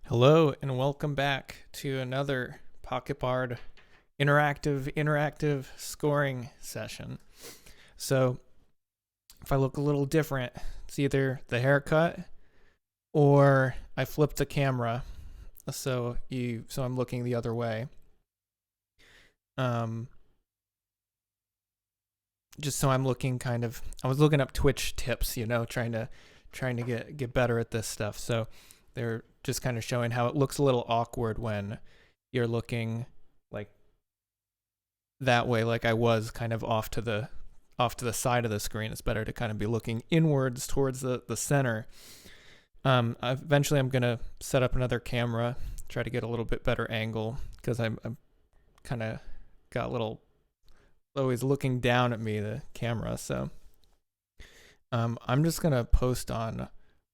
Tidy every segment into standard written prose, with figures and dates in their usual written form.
Hello and welcome back to another Pocket Bard interactive scoring session. So if I look a little different, it's either the haircut or I flipped the camera so I'm looking the other way. Just so I'm looking I was looking up Twitch tips, trying to get better at this stuff. So they're just kind of showing how it looks a little awkward when you're looking like that way, like I was kind of off to the side of the screen. It's better to kind of be looking inwards towards the center. Eventually I'm going to set up another camera, try to get a little bit better angle, because I'm kind of got a little always looking down at me, the camera. So I'm just going to post on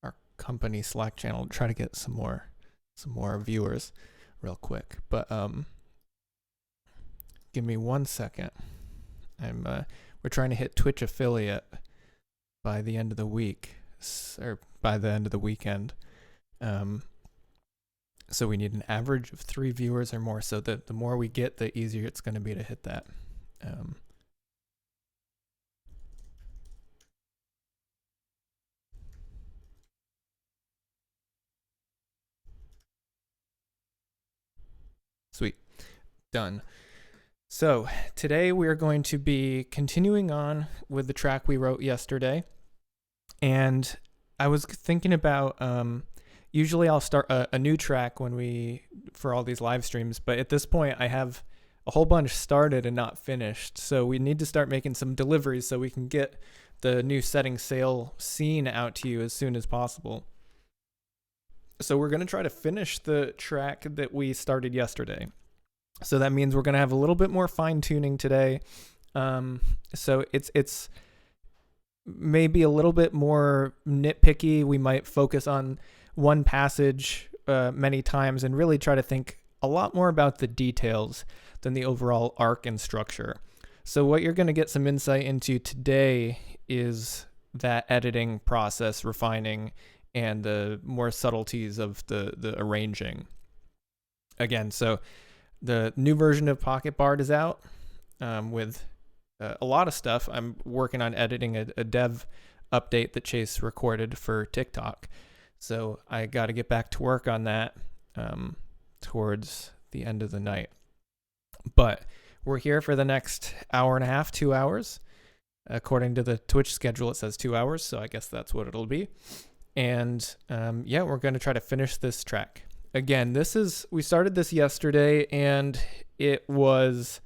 our company Slack channel to try to get some more viewers real quick. But give me 1 second. We're trying to hit Twitch affiliate by the end of the week, or by the end of the weekend. So we need an average of 3 viewers or more. So the more we get, the easier it's going to be to hit that. Sweet. Done. So today we are going to be continuing on with the track we wrote yesterday. And I was thinking about, usually I'll start a new track for all these live streams, but at this point I have a whole bunch started and not finished. So we need to start making some deliveries so we can get the new Setting Sail scene out to you as soon as possible. So we're going to try to finish the track that we started yesterday. So that means we're going to have a little bit more fine tuning today. So it's maybe a little bit more nitpicky. We might focus on one passage many times and really try to think a lot more about the details than the overall arc and structure. So what you're going to get some insight into today is that editing process, refining, and the more subtleties of the arranging. Again, so the new version of Pocket Bard is out with a lot of stuff. I'm working on editing a dev update that Chase recorded for TikTok. So I got to get back to work on that towards the end of the night. But we're here for the next hour and a half, 2 hours. According to the Twitch schedule, it says 2 hours, so I guess that's what it'll be. And we're going to try to finish this track. Again, we started this yesterday, and it was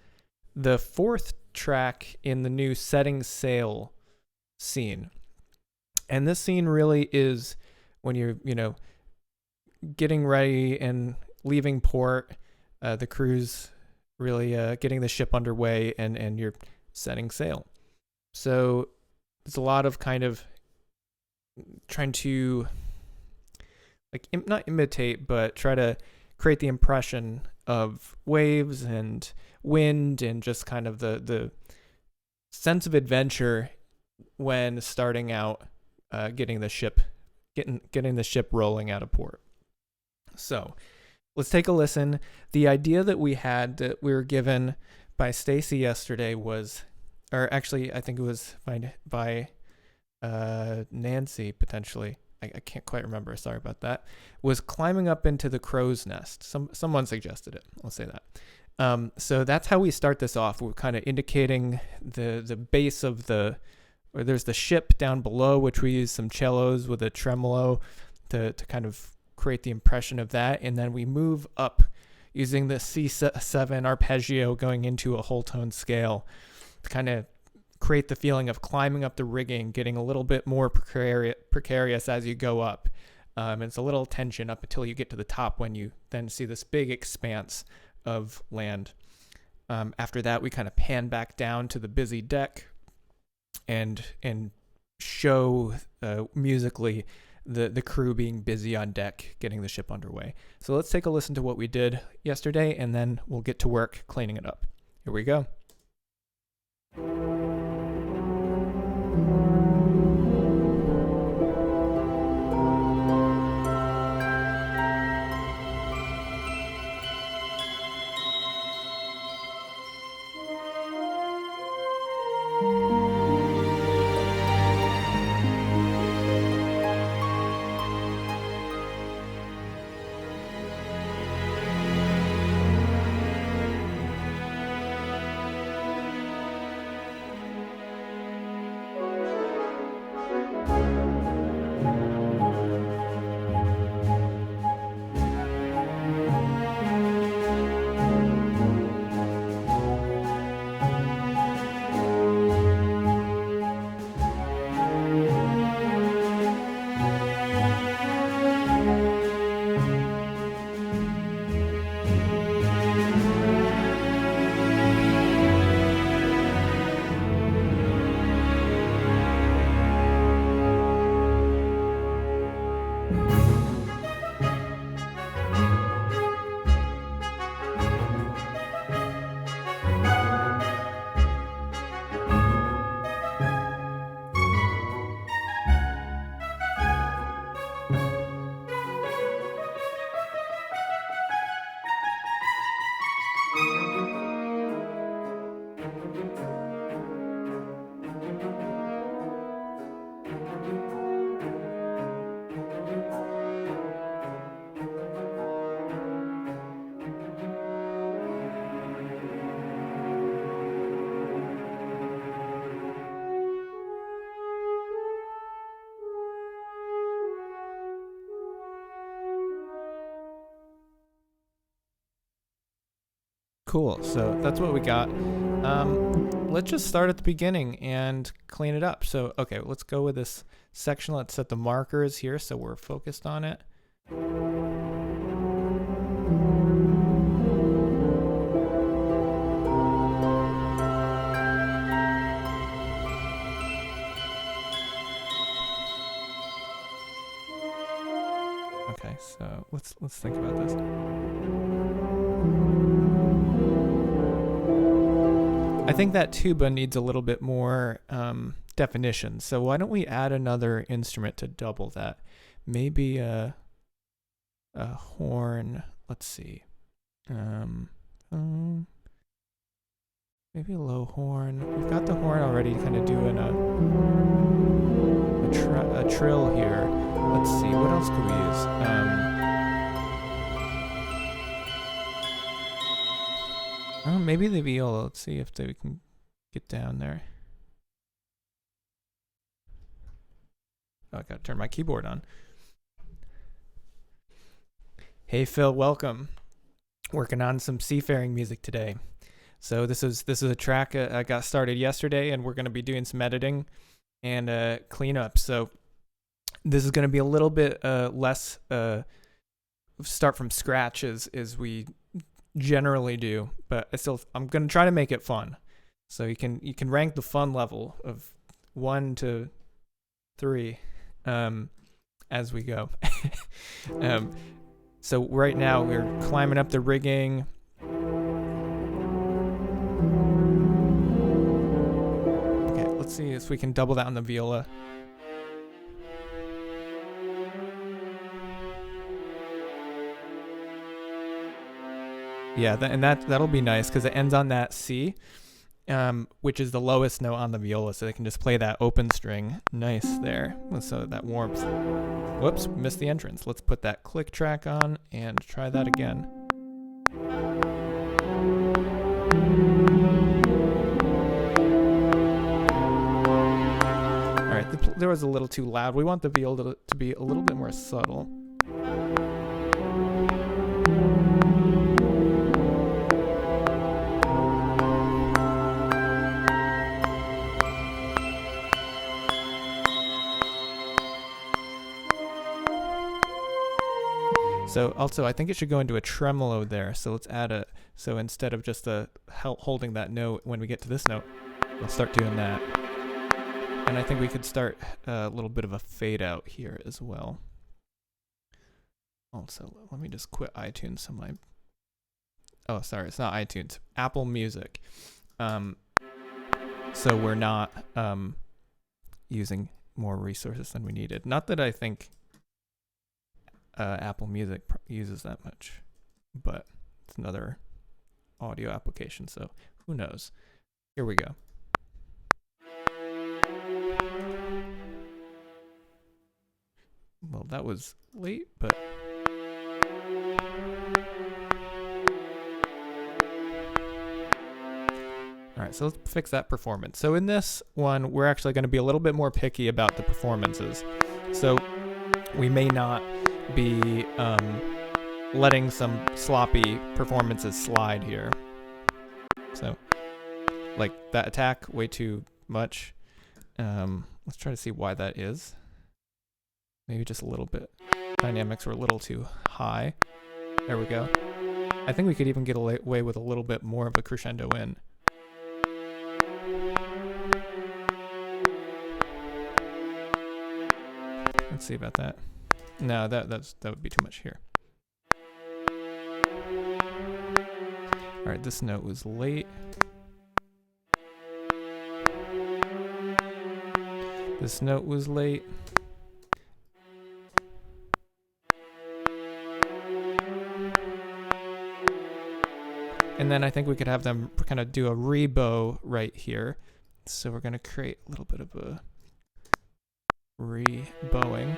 the 4th track in the new Setting Sail scene. And this scene really is when you're, getting ready and leaving port, the crew's really getting the ship underway, and you're setting sail. So there's a lot of kind of trying to not imitate, but try to create the impression of waves and wind and just kind of the sense of adventure when starting out, getting the ship rolling out of port. So let's take a listen. The idea that we were given by Stacy yesterday was, or actually I think it was by Nancy potentially. I can't quite remember. Sorry about that. Was climbing up into the crow's nest. Someone suggested it. I'll say that. So that's how we start this off. We're kind of indicating the base of there's the ship down below, which we use some cellos with a tremolo to kind of create the impression of that. And then we move up using the C7 arpeggio going into a whole tone scale to kind of create the feeling of climbing up the rigging, getting a little bit more precarious as you go up. It's a little tension up until you get to the top, when you then see this big expanse of land. After that, we kind of pan back down to the busy deck and show musically the crew being busy on deck, getting the ship underway. So let's take a listen to what we did yesterday, and then we'll get to work cleaning it up. Here we go. Cool. So that's what we got. Let's just start at the beginning and clean it up. So, okay, let's go with this section. Let's set the markers here so we're focused on it. Okay, so let's think about this. I think that tuba needs a little bit more definition. So why don't we add another instrument to double that? Maybe a horn. Let's see. Maybe a low horn. We've got the horn already kind of doing a trill here. Let's see, what else could we use? Maybe the viola. Let's see if we can get down there. Oh, I gotta turn my keyboard on. Hey Phil, welcome. Working on some Seafaring music today. So this is a track I got started yesterday, and we're gonna be doing some editing and cleanup. So this is gonna be a little bit less start from scratch as we generally do, but I'm gonna try to make it fun. So you can rank the fun level of 1 to 3 as we go. So right now we're climbing up the rigging. Okay, let's see if we can double that on the viola. Yeah, that'll be nice because it ends on that C, which is the lowest note on the viola, so they can just play that open string nice there. So that warmth. Whoops, missed the entrance. Let's put that click track on and try that again. All right, there was a little too loud. We want the viola to be a little bit more subtle. So also, I think it should go into a tremolo there. So let's add so instead of just holding that note when we get to this note, we'll start doing that. And I think we could start a little bit of a fade out here as well. Also, let me just quit iTunes. Oh, sorry, it's not iTunes. Apple Music. So we're not using more resources than we needed. Not that I think Apple Music uses that much, but it's another audio application, so who knows. Here we go. Well, that was late, but all right, so let's fix that performance. So in this one, we're actually going to be a little bit more picky about the performances. So we may not be letting some sloppy performances slide here. So like that attack, way too much. Let's try to see why that is. Maybe just a little bit. Dynamics were a little too high. There we go. I think we could even get away with a little bit more of a crescendo in. Let's see about that. No, that would be too much here. All right, this note was late. This note was late. And then I think we could have them kind of do a rebow right here. So we're going to create a little bit of a rebowing.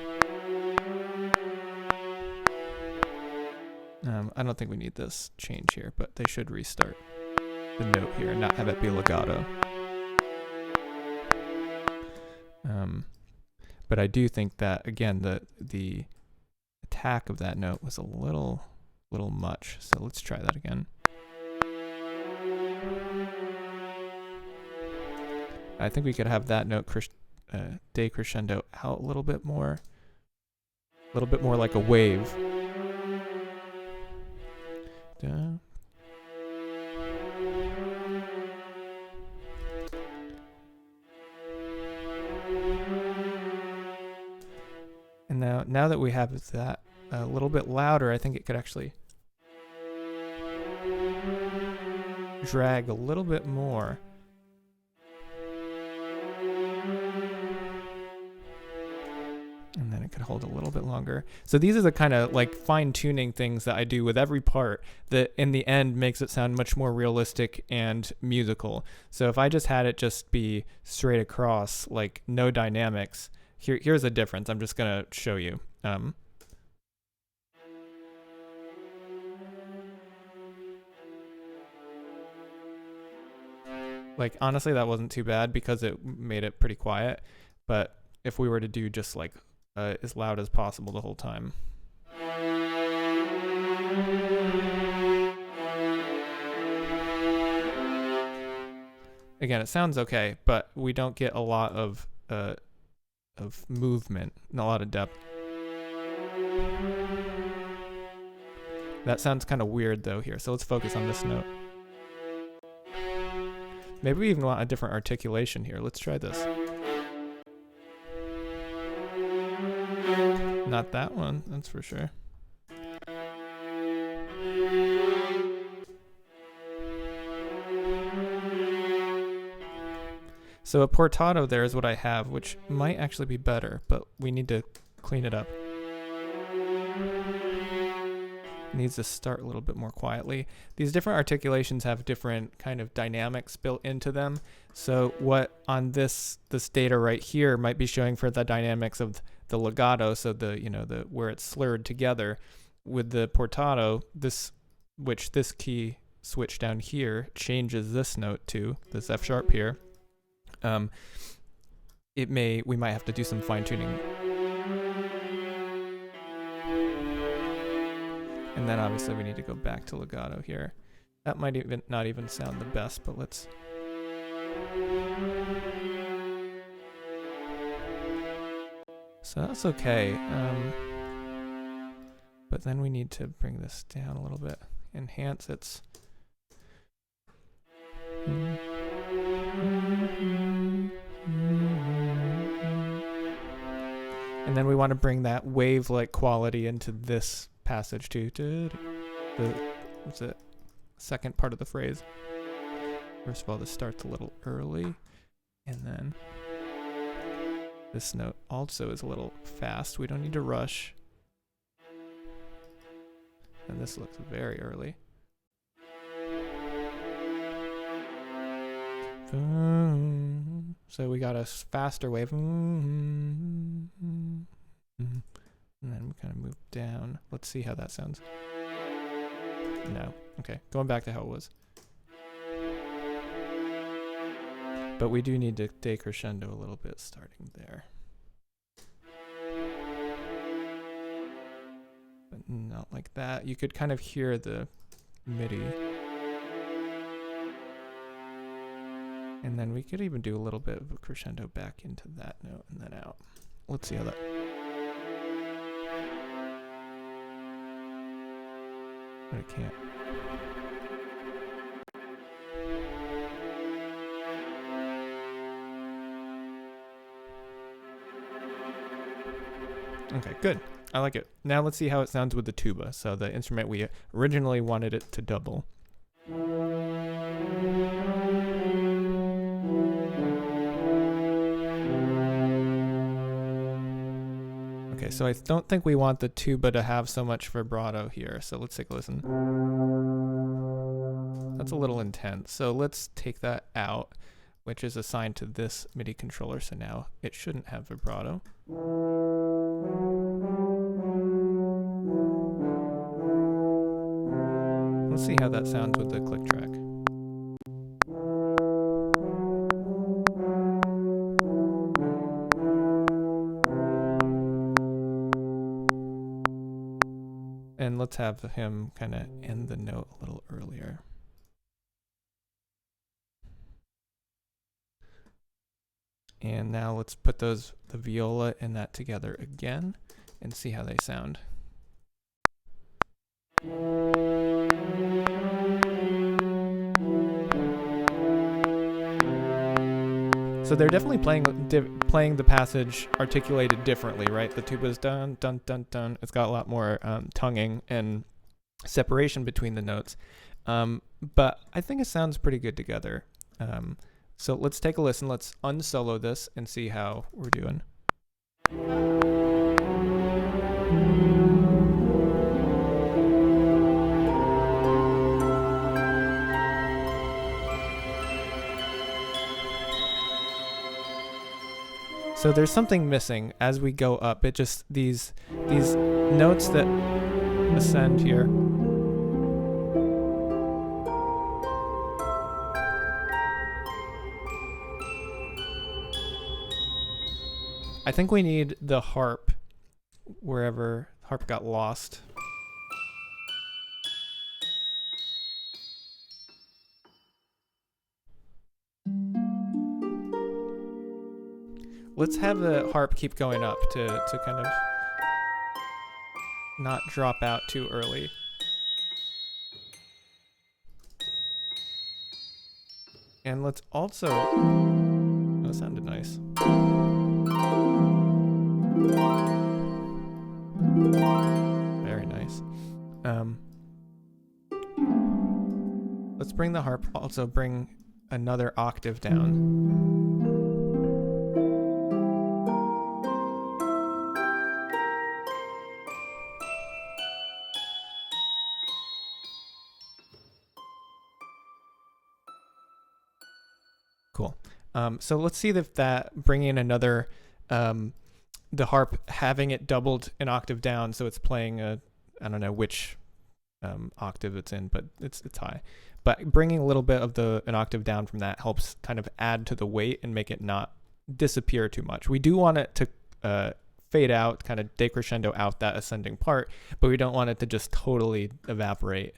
I don't think we need this change here, but they should restart the note here and not have it be legato. But I do think that, again, the attack of that note was a little much. So let's try that again. I think we could have that note decrescendo out a little bit more like a wave. And now that we have that a little bit louder, I think it could actually drag a little bit more. And then it could hold a little bit longer. So these are the kind of like fine-tuning things that I do with every part that in the end makes it sound much more realistic and musical. So if I just had it just be straight across, like no dynamics, here's a difference. I'm just going to show you. Like honestly, that wasn't too bad because it made it pretty quiet. But if we were to do just like as loud as possible the whole time. Again, it sounds okay, but we don't get a lot of movement and a lot of depth. That sounds kind of weird though here, so let's focus on this note. Maybe we even want a different articulation here. Let's try this. Not that one, that's for sure. So a portato there is what I have, which might actually be better, but we need to clean it up. It needs to start a little bit more quietly. These different articulations have different kind of dynamics built into them. So what on this data right here might be showing for the dynamics of the legato, so the where it's slurred together, with the portato, this key switch down here changes this note to this F sharp here. We might have to do some fine tuning. And then obviously we need to go back to legato here. That might even not even sound the best, but let's. So that's okay. But then we need to bring this down a little bit, enhance its. And then we want to bring that wave-like quality into this passage too. What's it? Second part of the phrase. First of all, this starts a little early, and then this note also is a little fast. We don't need to rush. And this looks very early. So we got a faster wave. And then we kind of move down. Let's see how that sounds. No. Okay. Going back to how it was. But we do need to decrescendo a little bit starting there. But not like that. You could kind of hear the MIDI. And then we could even do a little bit of a crescendo back into that note and then out. Let's see how that. But it can't. Okay, good. I like it. Now let's see how it sounds with the tuba. So the instrument we originally wanted it to double. Okay, so I don't think we want the tuba to have so much vibrato here. So let's take a listen. That's a little intense. So let's take that out, which is assigned to this MIDI controller. So now it shouldn't have vibrato. Let's see how that sounds with the click track. And let's have him kind of end the note a little earlier. And now let's put the viola and that together again and see how they sound. So they're definitely playing the passage articulated differently, right? The tuba's dun dun dun dun. It's got a lot more tonguing and separation between the notes, but I think it sounds pretty good together. So let's take a listen. Let's unsolo this and see how we're doing. So there's something missing as we go up. It just these notes that ascend here. I think we need the harp wherever harp got lost. Let's have the harp keep going up to kind of not drop out too early. And let's also... Oh, that sounded nice. Very nice. Let's bring the harp, also bring another octave down. Cool. So let's see if that bringing another, the harp, having it doubled an octave down, so it's playing a, I don't know which octave it's in, but it's high. But bringing a little bit of an octave down from that helps kind of add to the weight and make it not disappear too much. We do want it to fade out, kind of decrescendo out that ascending part, but we don't want it to just totally evaporate.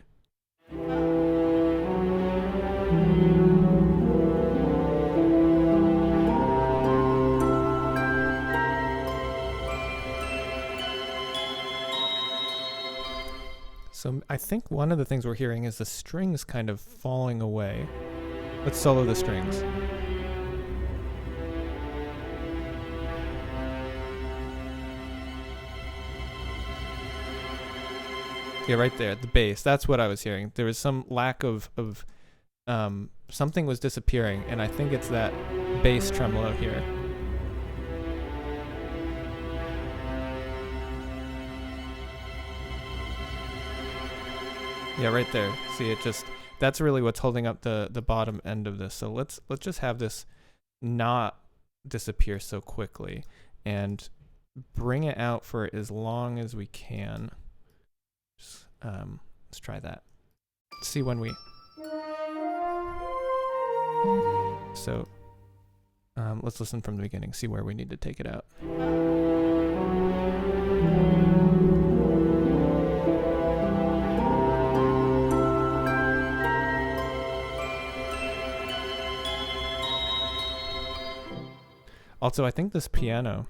So I think one of the things we're hearing is the strings kind of falling away. Let's solo the strings. Yeah, right there, the bass. That's what I was hearing. There was some lack of something was disappearing, and I think it's that bass tremolo here. Yeah, right there. See, it just, that's really what's holding up the bottom end of this. So let's just have this not disappear so quickly and bring it out for as long as we can. Just, let's try that. Let's see when we... So let's listen from the beginning, see where we need to take it out. Also, I think this piano,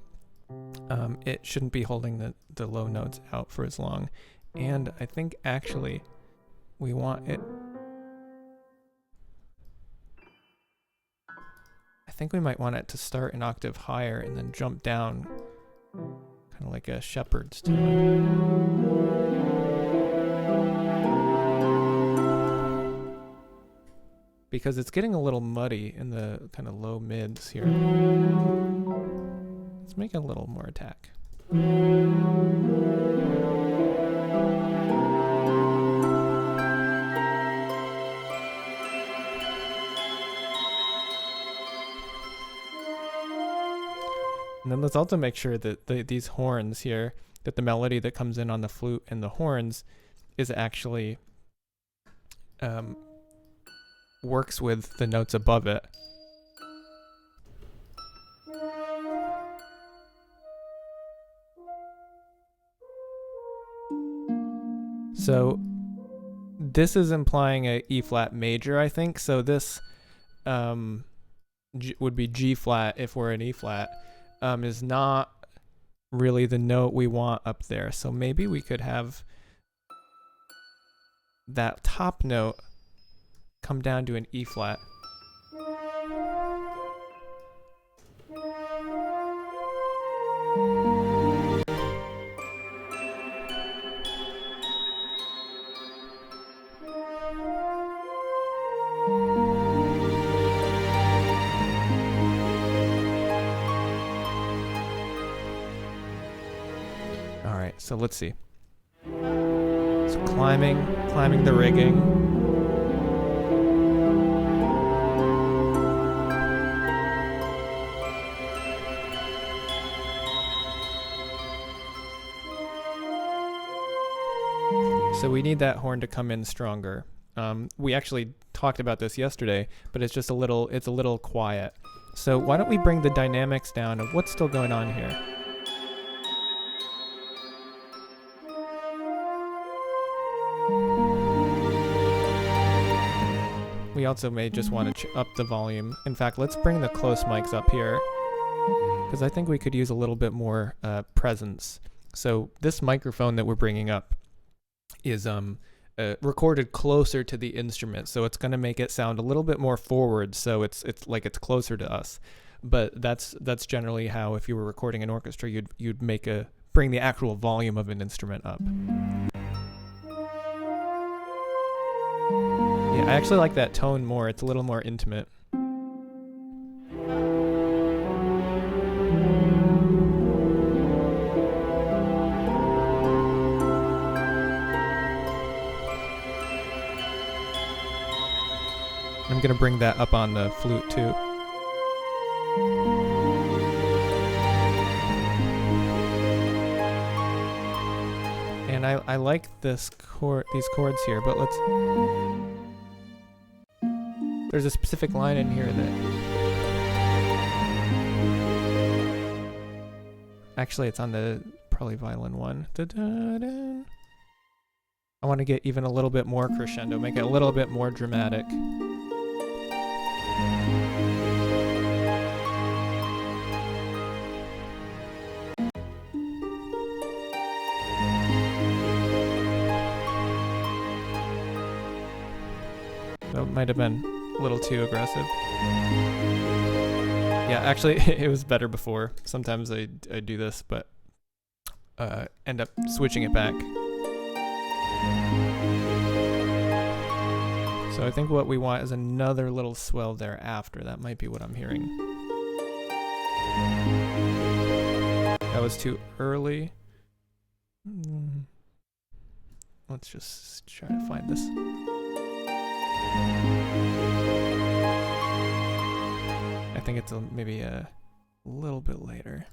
it shouldn't be holding the low notes out for as long. And I think actually we want it... I think we might want it to start an octave higher and then jump down, kind of like a shepherd's tune. Because it's getting a little muddy in the kind of low mids here. Let's make it a little more attack. And then let's also make sure that these horns here, that the melody that comes in on the flute and the horns is actually works with the notes above it. So this is implying a E flat major, I think. So this would be G flat if we're in E flat. Is not really the note we want up there. So maybe we could have that top note come down to an E flat. So let's see. So climbing the rigging. So we need that horn to come in stronger. We actually talked about this yesterday, but it's a little quiet. So why don't we bring the dynamics down of what's still going on here? We also may just want to up the volume. In fact, let's bring the close mics up here, because I think we could use a little bit more presence. So this microphone that we're bringing up is recorded closer to the instrument, so it's going to make it sound a little bit more forward, so it's like it's closer to us. But that's generally how, if you were recording an orchestra, you'd bring the actual volume of an instrument up. Yeah, I actually like that tone more. It's a little more intimate. I'm going to bring that up on the flute too. And I like these chords here, but there's a specific line in here that actually it's on the probably violin one. Da-da-da. I want to get even a little bit more crescendo, make it a little bit more dramatic. That might have been a little too aggressive. Yeah, actually, it was better before. Sometimes I do this, but end up switching it back. So I think what we want is another little swell there after. That might be what I'm hearing. That was too early. Let's just try to find this. I think it's maybe a little bit later.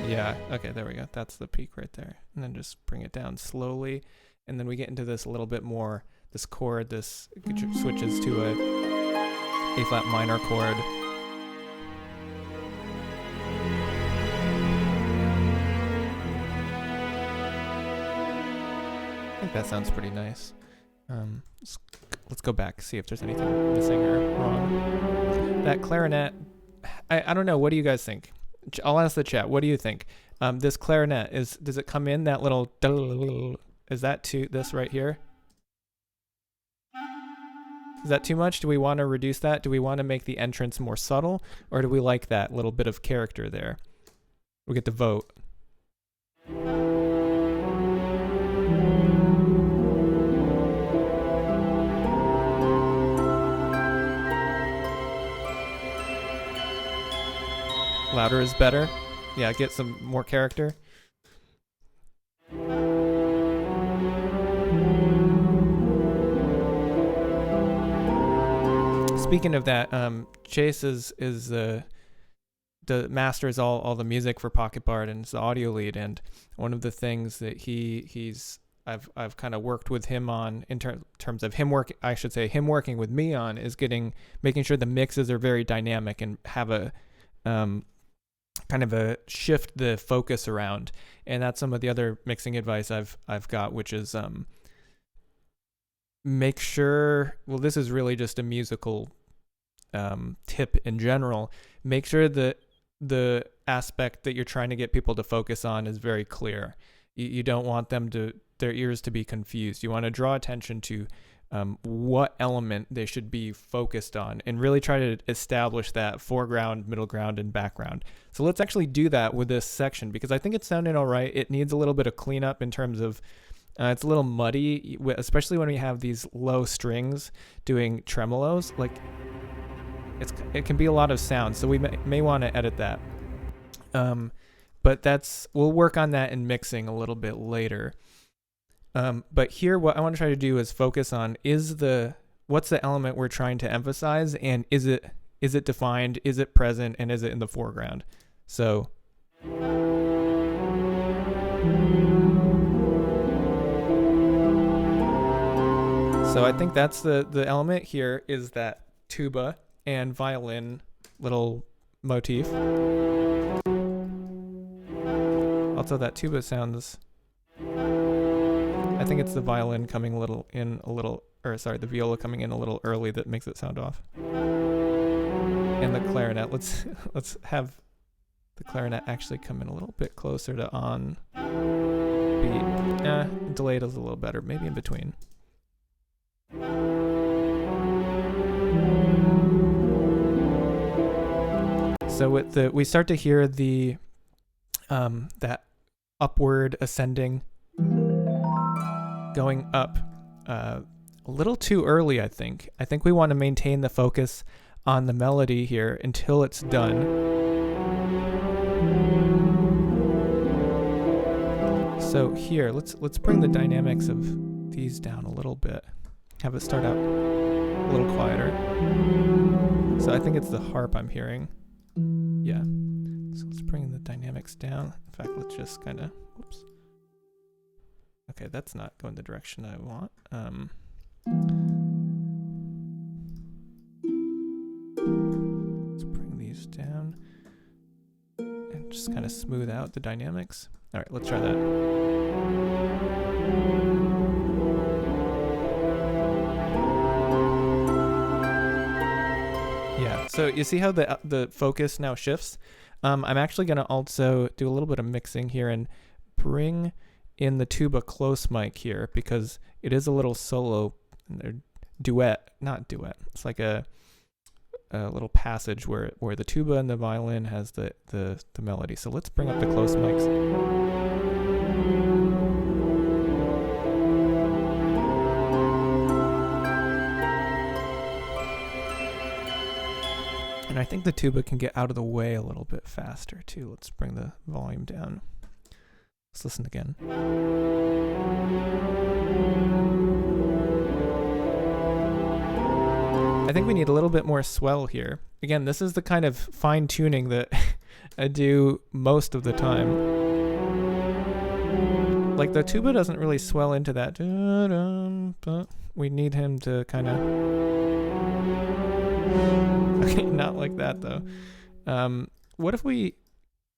Yeah, okay, there we go. That's the peak right there. And then just bring it down slowly. And then we get into this a little bit more, this chord, this switches to a A flat minor chord. I think that sounds pretty nice. Let's go back, see if there's anything missing or wrong. That clarinet, I don't know. What do you guys think? I'll ask the chat. What do you think? This clarinet, does it come in that little, is that this right here? Is that too much? Do we want to reduce that? Do we want to make the entrance more subtle? Or do we like that little bit of character there? We get to vote. Louder is better. Yeah, get some more character. Speaking of that, Chase is the masters all the music for Pocket Bard and is the audio lead. And one of the things that I've kind of worked with him on in terms of him working with me on is making sure the mixes are very dynamic and have a kind of a shift the focus around. And that's some of the other mixing advice I've got, which is make sure, well, this is really just a musical tip in general. Make sure that the aspect that you're trying to get people to focus on is very clear. You don't want their ears to be confused. You want to draw attention to what element they should be focused on and really try to establish that foreground, middle ground, and background. So let's actually do that with this section because I think it's sounding all right. It needs a little bit of cleanup in terms of It's a little muddy, especially when we have these low strings doing tremolos. Like, it can be a lot of sound, so we may want to edit that. But we'll work on that in mixing a little bit later. But here, what I want to try to do is focus on what's the element we're trying to emphasize, and is it defined, is it present, and is it in the foreground? So I think that's the element here, is that tuba and violin little motif. Also, that tuba sounds, I think it's the violin coming the viola coming in a little early that makes it sound off. And the clarinet, let's have the clarinet actually come in a little bit closer to on beat. Delayed is a little better, maybe in between. So we start to hear the that upward ascending going up a little too early, I think. I think we want to maintain the focus on the melody here until it's done. So here, let's bring the dynamics of these down a little bit. Have it start out a little quieter. So I think it's the harp I'm hearing. Yeah. So let's bring the dynamics down. In fact, let's just kind of, whoops. Okay, that's not going the direction I want. Let's bring these down and just kind of smooth out the dynamics. All right, let's try that. Yeah, so you see how the focus now shifts? I'm actually going to also do a little bit of mixing here and bring in the tuba close mic here, because it is a little solo duet, not duet. It's like a little passage where the tuba and the violin has the melody. So let's bring up the close mics. And I think the tuba can get out of the way a little bit faster too. Let's bring the volume down. Let's listen again. I think we need a little bit more swell here. Again, this is the kind of fine tuning that I do most of the time. Like, the tuba doesn't really swell into that, but we need him to kind of... Okay, not like that though. What if we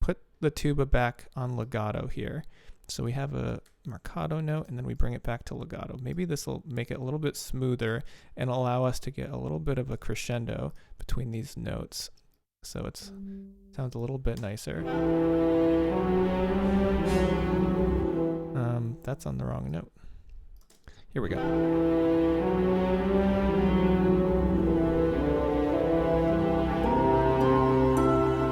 put the tuba back on legato here? So we have a marcato note and then we bring it back to legato. Maybe this will make it a little bit smoother and allow us to get a little bit of a crescendo between these notes. So it sounds a little bit nicer. That's on the wrong note. Here we go.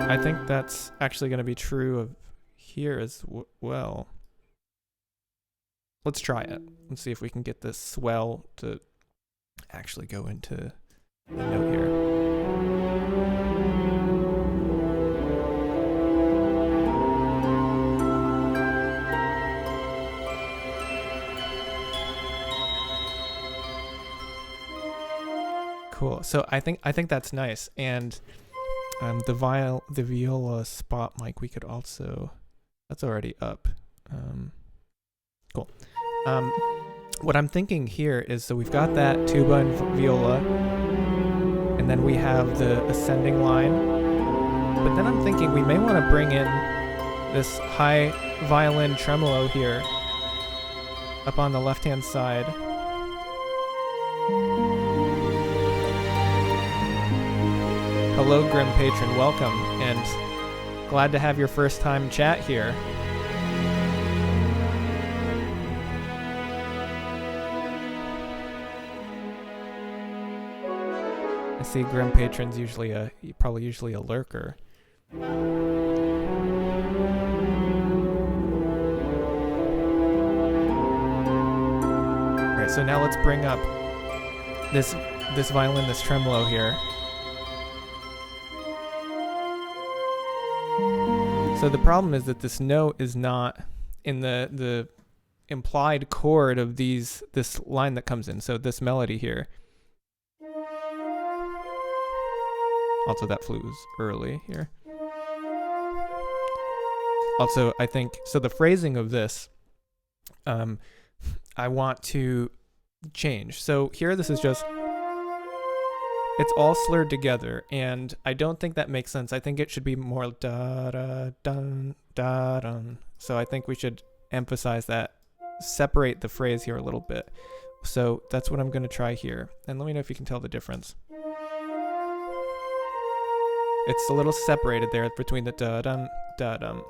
I think that's actually going to be true of here as well. Let's try it. Let's see if we can get this swell to actually go into the note here. Cool. So I think that's nice. And the viola spot mic, we could also, that's already up. Cool. What I'm thinking here is, so we've got that tuba and viola, and then we have the ascending line, but then I'm thinking we may want to bring in this high violin tremolo here up on the left-hand side. Hello, Grim Patron, welcome, and glad to have your first time chat here. I see Grim Patron's probably usually a lurker. So now let's bring up this violin, this tremolo here. So the problem is that this note is not in the implied chord of this line that comes in. So this melody here. Also, that flute was early here. Also, I think, so the phrasing of this, I want to change. So here, this is just, it's all slurred together, and I don't think that makes sense. I think it should be more da-da-dun, da-dun. So I think we should emphasize that, separate the phrase here a little bit. So that's what I'm going to try here. And let me know if you can tell the difference. It's a little separated there between the da-dum, da-dum.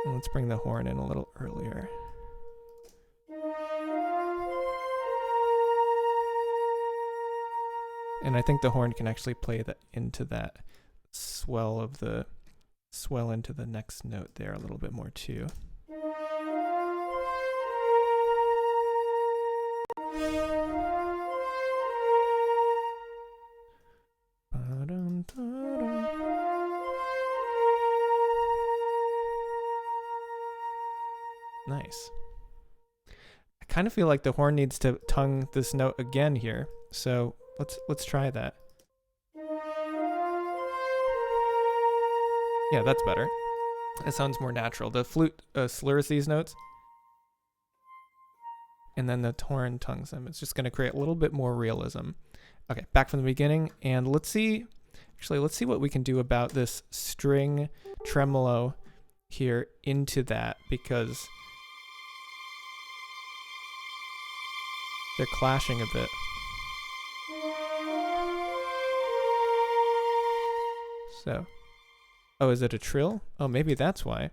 And let's bring the horn in a little earlier. And I think the horn can actually play that into that swell into the next note there a little bit more too. Nice. I kind of feel like the horn needs to tongue this note again here. So let's try that. Yeah, that's better. It sounds more natural. The flute slurs these notes, and then the horn tongues them. It's just going to create a little bit more realism. Okay, back from the beginning, and let's see what we can do about this string tremolo here into that, because they're clashing a bit. So, oh, is it a trill? Oh, maybe that's why.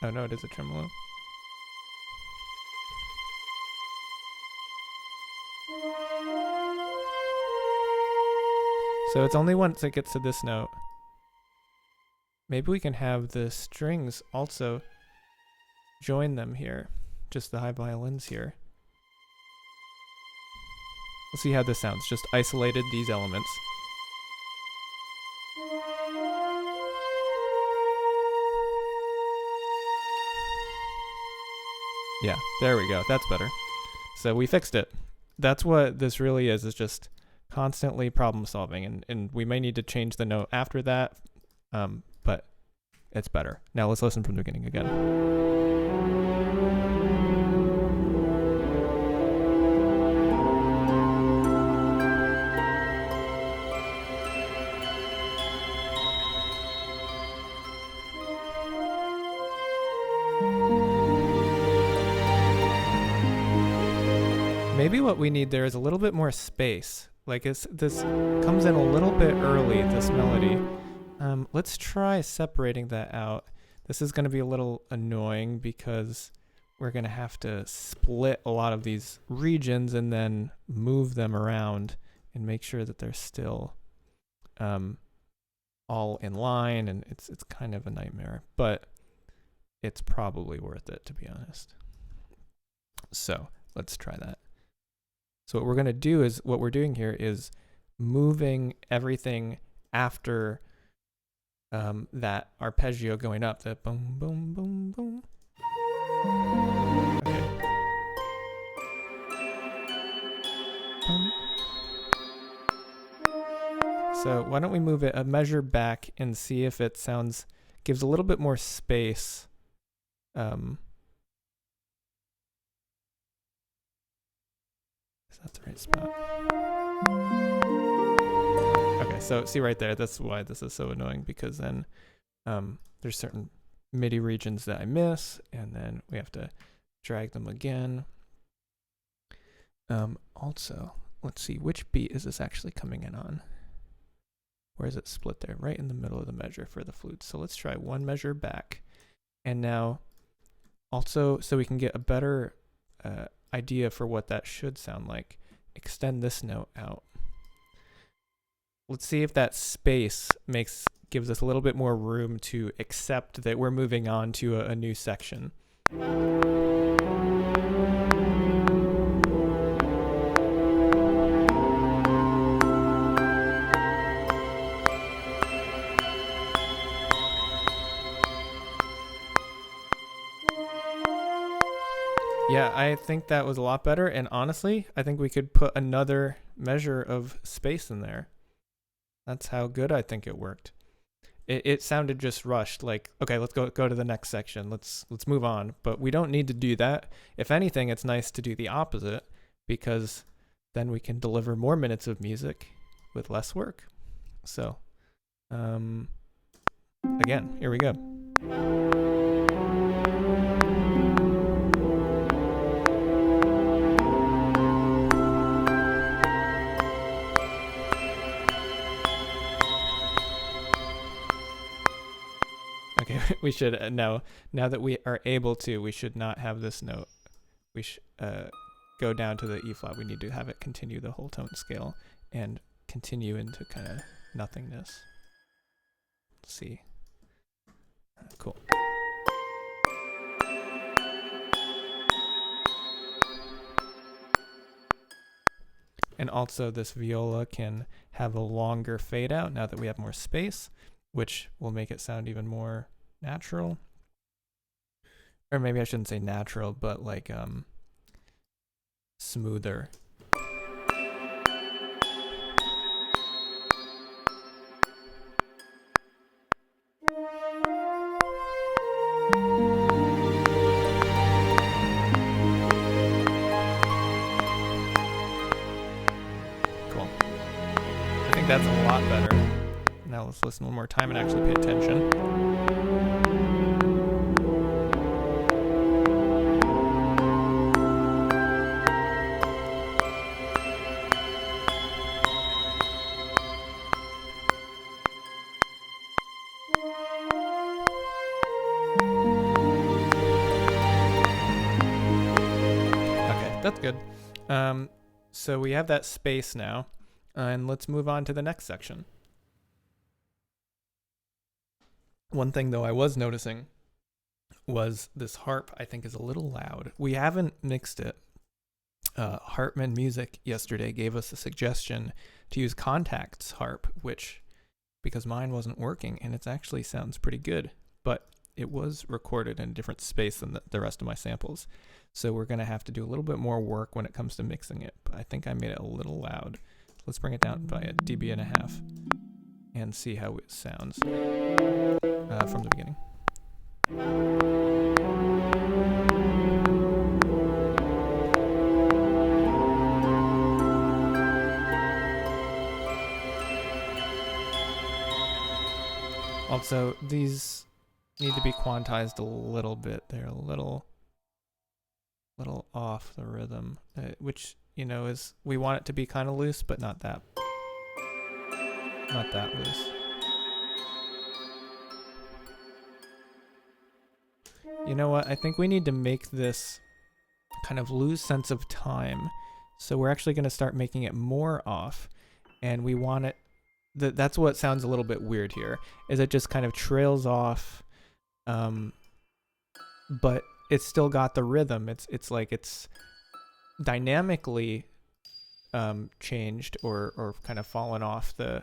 Oh no, it is a tremolo. So it's only once it gets to this note. Maybe we can have the strings also join them here. Just the high violins here. Let's see how this sounds. Just isolated these elements. Yeah, there we go. That's better. So we fixed it. That's what this really is just constantly problem solving, and we may need to change the note after that, but it's better. Now let's listen from the beginning again. Maybe what we need there is a little bit more space. Like this comes in a little bit early, this melody. Let's try separating that out. This is going to be a little annoying because we're going to have to split a lot of these regions and then move them around and make sure that they're still all in line, and it's kind of a nightmare, but it's probably worth it, to be honest. So let's try that. So what we're going to do is, what we're doing here is moving everything after that arpeggio going up, the boom, boom, boom, boom. Okay. So why don't we move it a measure back and see if it gives a little bit more space. Is that the right spot? Okay, so see right there, that's why this is so annoying, because then there's certain MIDI regions that I miss, and then we have to drag them again. Also, let's see, which beat is this actually coming in on? Where is it split there? Right in the middle of the measure for the flute. So let's try one measure back. And now, also, so we can get a better idea for what that should sound like, extend this note out. Let's see if that space makes gives us a little bit more room to accept that we're moving on to a new section. Yeah, I think that was a lot better. And honestly, I think we could put another measure of space in there. That's how good I think it worked. It sounded just rushed, like, okay, let's go to the next section. Let's move on. But we don't need to do that. If anything, it's nice to do the opposite, because then we can deliver more minutes of music with less work. So, again, here we go. Okay, we should now that we are able to, we should not have this note. We should go down to the E flat. We need to have it continue the whole tone scale and continue into kind of nothingness. Let's see. Cool. And also this viola can have a longer fade out now that we have more space, which will make it sound even more natural. Or maybe I shouldn't say natural, but like smoother. Cool. I think that's a lot better. Now let's listen one more time and actually pay attention. Okay, that's good. So we have that space now, and let's move on to the next section. One thing, though, I was noticing was this harp, I think, is a little loud. We haven't mixed it. Hartman Music yesterday gave us a suggestion to use Contact's harp, which, because mine wasn't working, and it actually sounds pretty good, but it was recorded in a different space than the rest of my samples. So we're going to have to do a little bit more work when it comes to mixing it. But I think I made it a little loud. Let's bring it down by a dB and see how it sounds from the beginning. Also, these need to be quantized a little bit. They're a little off the rhythm, which, is, we want it to be kind of loose, but not that loose. You know what? I think we need to make this kind of lose sense of time. So we're actually going to start making it more off, and we want it. That's what sounds a little bit weird here, is it just kind of trails off, but it's still got the rhythm. It's like it's dynamically changed or kind of fallen off where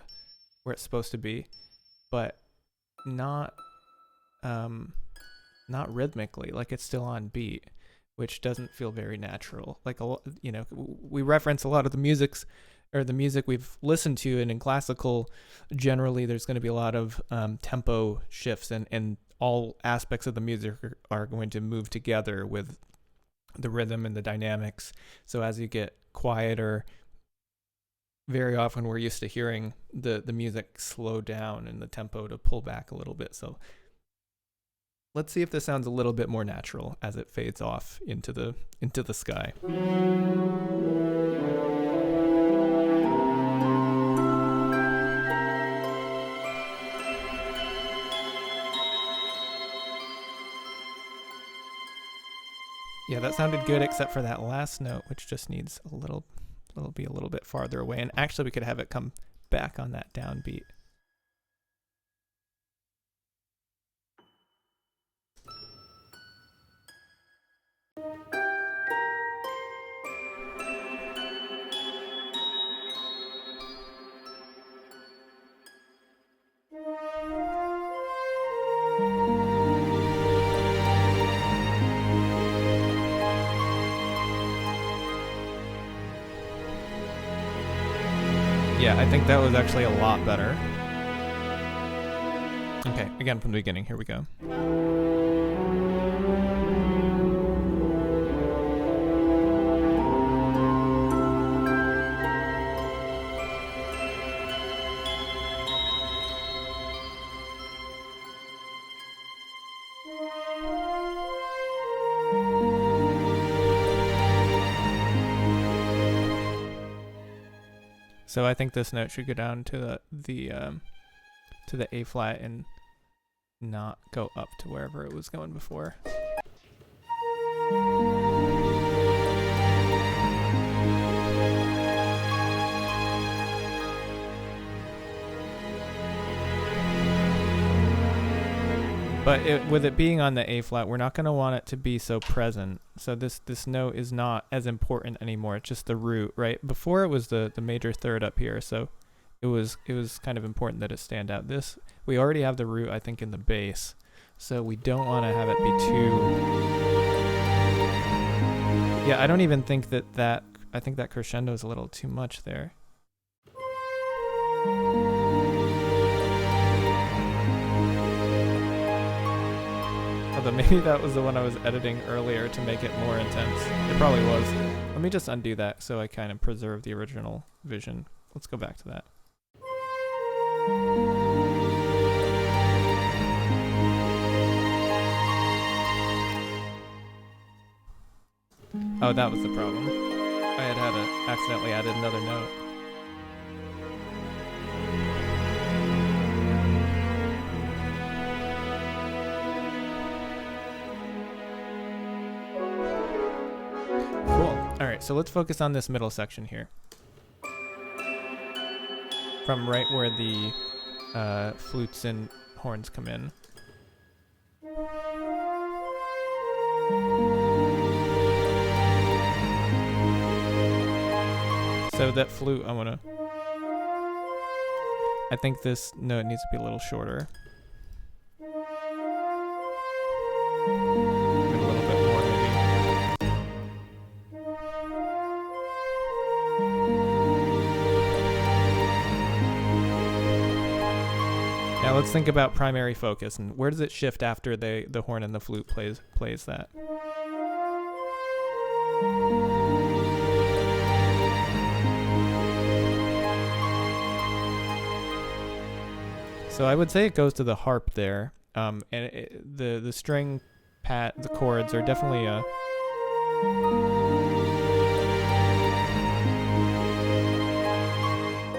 it's supposed to be, but not rhythmically. Like it's still on beat, which doesn't feel very natural. Like we reference a lot of the music we've listened to, and in classical, generally there's going to be a lot of tempo shifts, and all aspects of the music are going to move together with the rhythm and the dynamics. So as you get quieter, very often we're used to hearing the music slow down and the tempo to pull back a little bit. So let's see if this sounds a little bit more natural as it fades off into the sky. Yeah, that sounded good except for that last note, which just needs a little bit farther away. And actually we could have it come back on that downbeat. Yeah, I think that was actually a lot better. Okay, again from the beginning, here we go. So I think this note should go down to the A flat and not go up to wherever it was going before. But with it being on the A flat, we're not going to want it to be so present. So this note is not as important anymore. It's just the root, right? Before it was the major third up here, so it was kind of important that it stand out. This, we already have the root, I think, in the bass, so we don't want to have it be too. Yeah, I don't even think that I think that crescendo is a little too much there. Although maybe that was the one I was editing earlier to make it more intense. It probably was. Let me just undo that so I kind of preserve the original vision. Let's go back to that. Oh, that was the problem. I had accidentally added another note. Alright, so let's focus on this middle section here. From right where the flutes and horns come in. So that flute, I think this note needs to be a little shorter. Now let's think about primary focus and where does it shift after the horn and the flute plays that. So I would say it goes to the harp there, and the string pat, the chords are definitely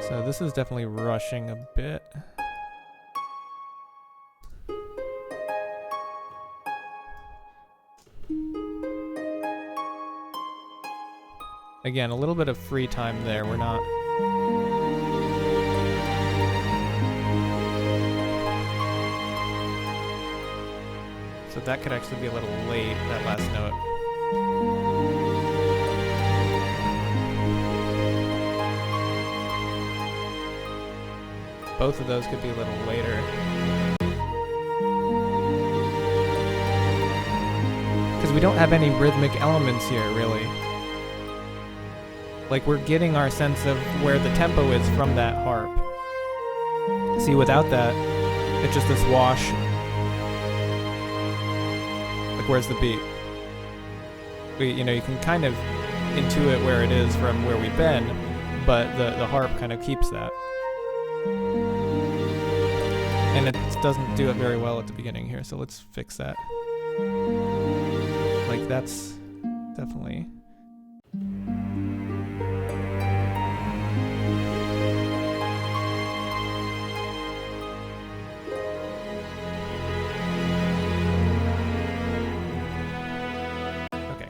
so this is definitely rushing a bit. Again, a little bit of free time there. We're not. So that could actually be a little late, that last note. Both of those could be a little later. Because we don't have any rhythmic elements here, really. Like, we're getting our sense of where the tempo is from that harp. See, without that, it's just this wash. Like, where's the beat? You can kind of intuit where it is from where we've been, but the harp kind of keeps that. And it doesn't do it very well at the beginning here, so let's fix that. Like, that's definitely...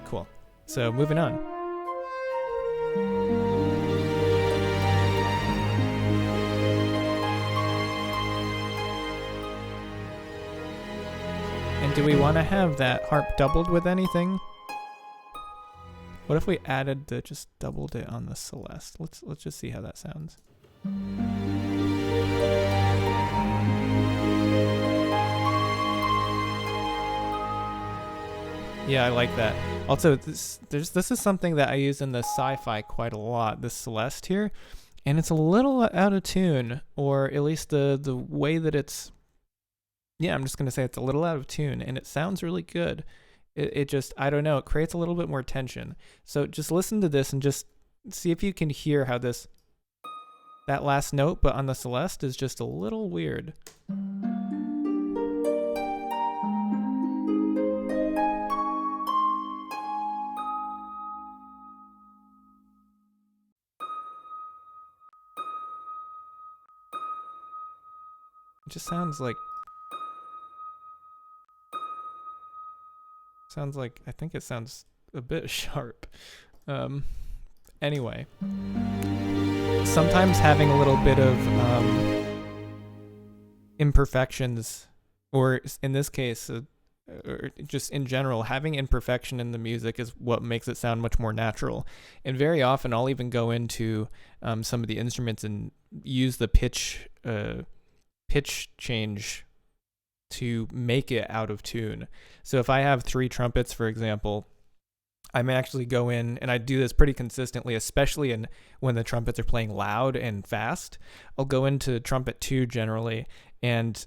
Cool. So moving on. And do we want to have that harp doubled with anything? What if we added just doubled it on the Celeste? Let's just see how that sounds. Yeah, I like that. Also, this is something that I use in the sci-fi quite a lot, this Celeste here. and it's a little out of tune, or at least the way that it's. Yeah, I'm just gonna say it's a little out of tune, and it sounds really good. It just, I don't know, it creates a little bit more tension. So just listen to this and just see if you can hear how that last note, but on the Celeste, is just a little weird. It just sounds like I think it sounds a bit sharp. Anyway, sometimes having a little bit of imperfections, or in this case, or just in general, having imperfection in the music is what makes it sound much more natural. And very often, I'll even go into some of the instruments and use the pitch change to make it out of tune. So if I have 3 trumpets, for example, I may actually go in, and I do this pretty consistently, especially when the trumpets are playing loud and fast. I'll go into trumpet 2 generally, and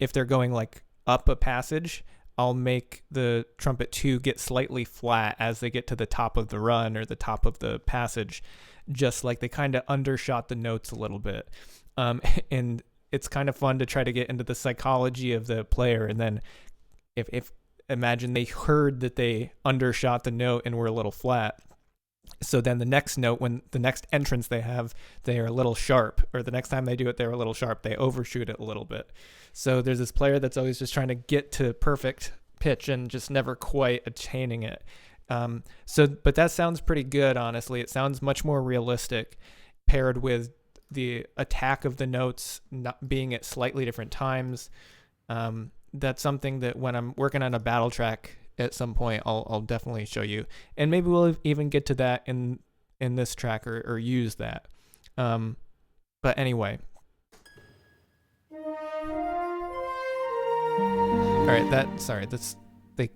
if they're going like up a passage, I'll make the trumpet 2 get slightly flat as they get to the top of the run or the top of the passage, just like they kind of undershot the notes a little bit. And it's kind of fun to try to get into the psychology of the player, and then if imagine they heard that they undershot the note and were a little flat. So then the next note, when the next entrance they have, they are a little sharp, or the next time they do it, they're a little sharp. They overshoot it a little bit. So there's this player that's always just trying to get to perfect pitch and just never quite attaining it. But that sounds pretty good, honestly. It sounds much more realistic paired with the attack of the notes not being at slightly different times. That's something that when I'm working on a battle track at some point, I'll definitely show you, and maybe we'll even get to that in this track or use that. But anyway, all right. The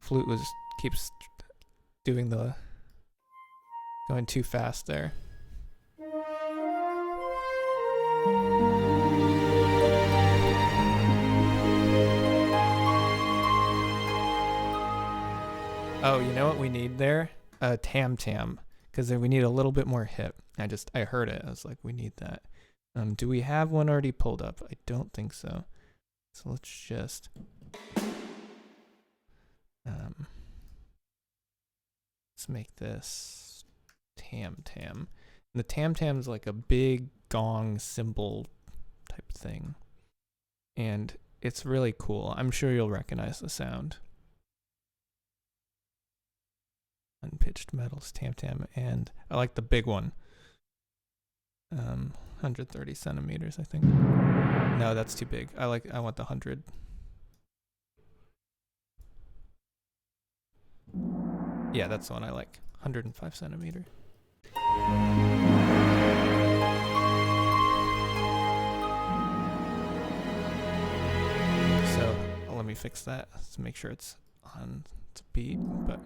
flute keeps doing going too fast there. Oh, you know what we need there? A tam-tam, because we need a little bit more hip. I heard it. I was like, we need that. Do we have one already pulled up? I don't think so. So let's just... let's make this tam-tam. And the tam-tam is like a big gong cymbal type thing. And it's really cool. I'm sure you'll recognize the sound. Unpitched metals, tam-tam, and I like the big one. 130 centimeters, I think. No, that's too big. I want the 100. Yeah, that's the one I like. 105 centimeter. So let me fix that to make sure it's on its beat, but.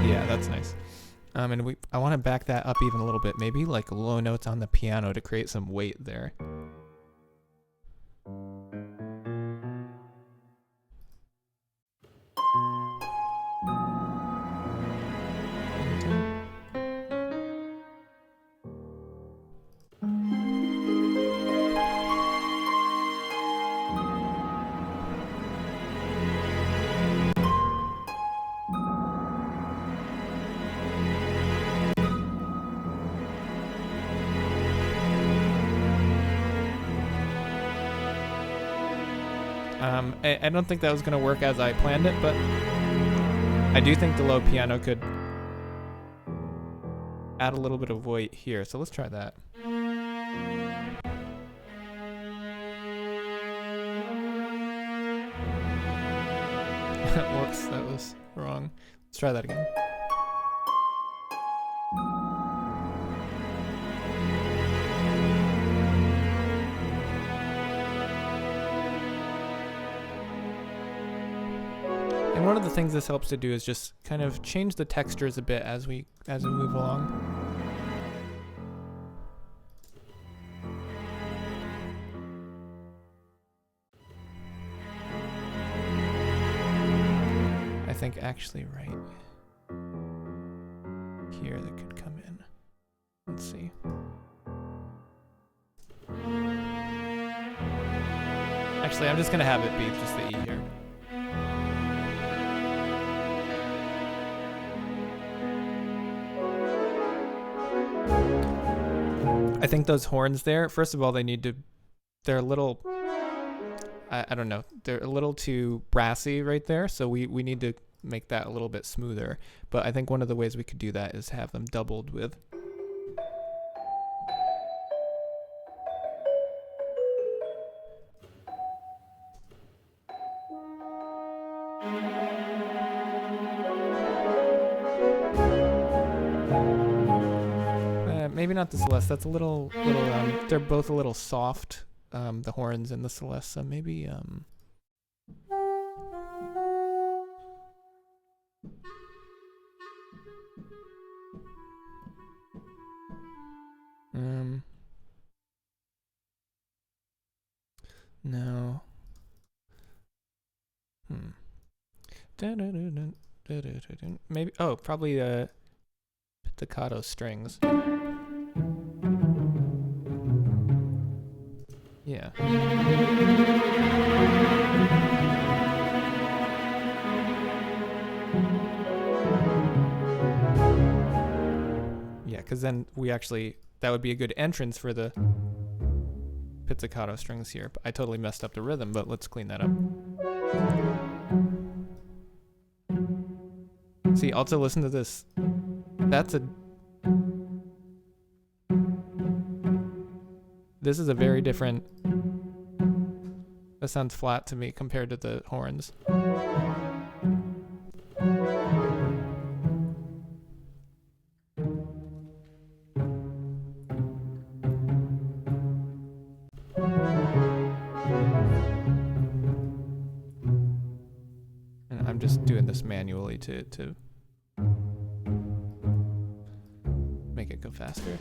Yeah, that's nice. And I want to back that up even a little bit, maybe like low notes on the piano to create some weight there. I don't think that was going to work as I planned it, but I do think the low piano could add a little bit of weight here. So let's try that. Whoops, that was wrong. Let's try that again. one of the things this helps to do is just kind of change the textures a bit as we move along. I think actually right here that could come in. Let's see. Actually, I'm just gonna have it be just the E here. I think those horns there, first of all, they're a little, I don't know, they're a little too brassy right there, so we need to make that a little bit smoother. But I think one of the ways we could do that is have them doubled with. Maybe not the Celeste. That's a little. They're both a little soft. The horns and the Celeste. So maybe. No. Maybe. Oh, probably pizzicato strings. Yeah. Yeah, because then that would be a good entrance for the pizzicato strings here. I totally messed up the rhythm, but let's clean that up. See, also listen to this. This is a very different. That sounds flat to me compared to the horns. And I'm just doing this manually to make it go faster.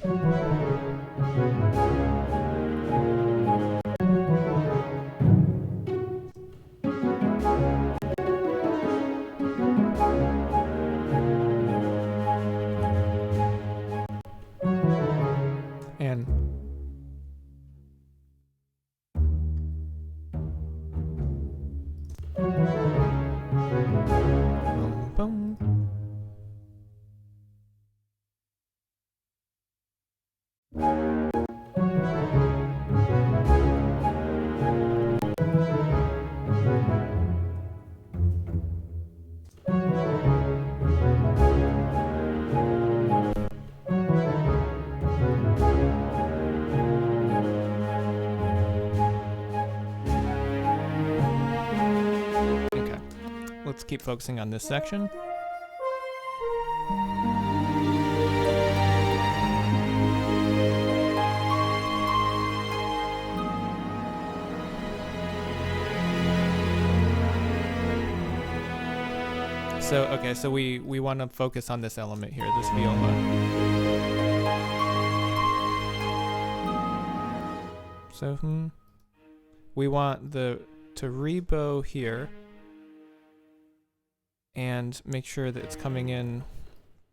And boom, boom. Let's keep focusing on this section. So we want to focus on this element here, this viola. So we want to rebow here. And make sure that it's coming in,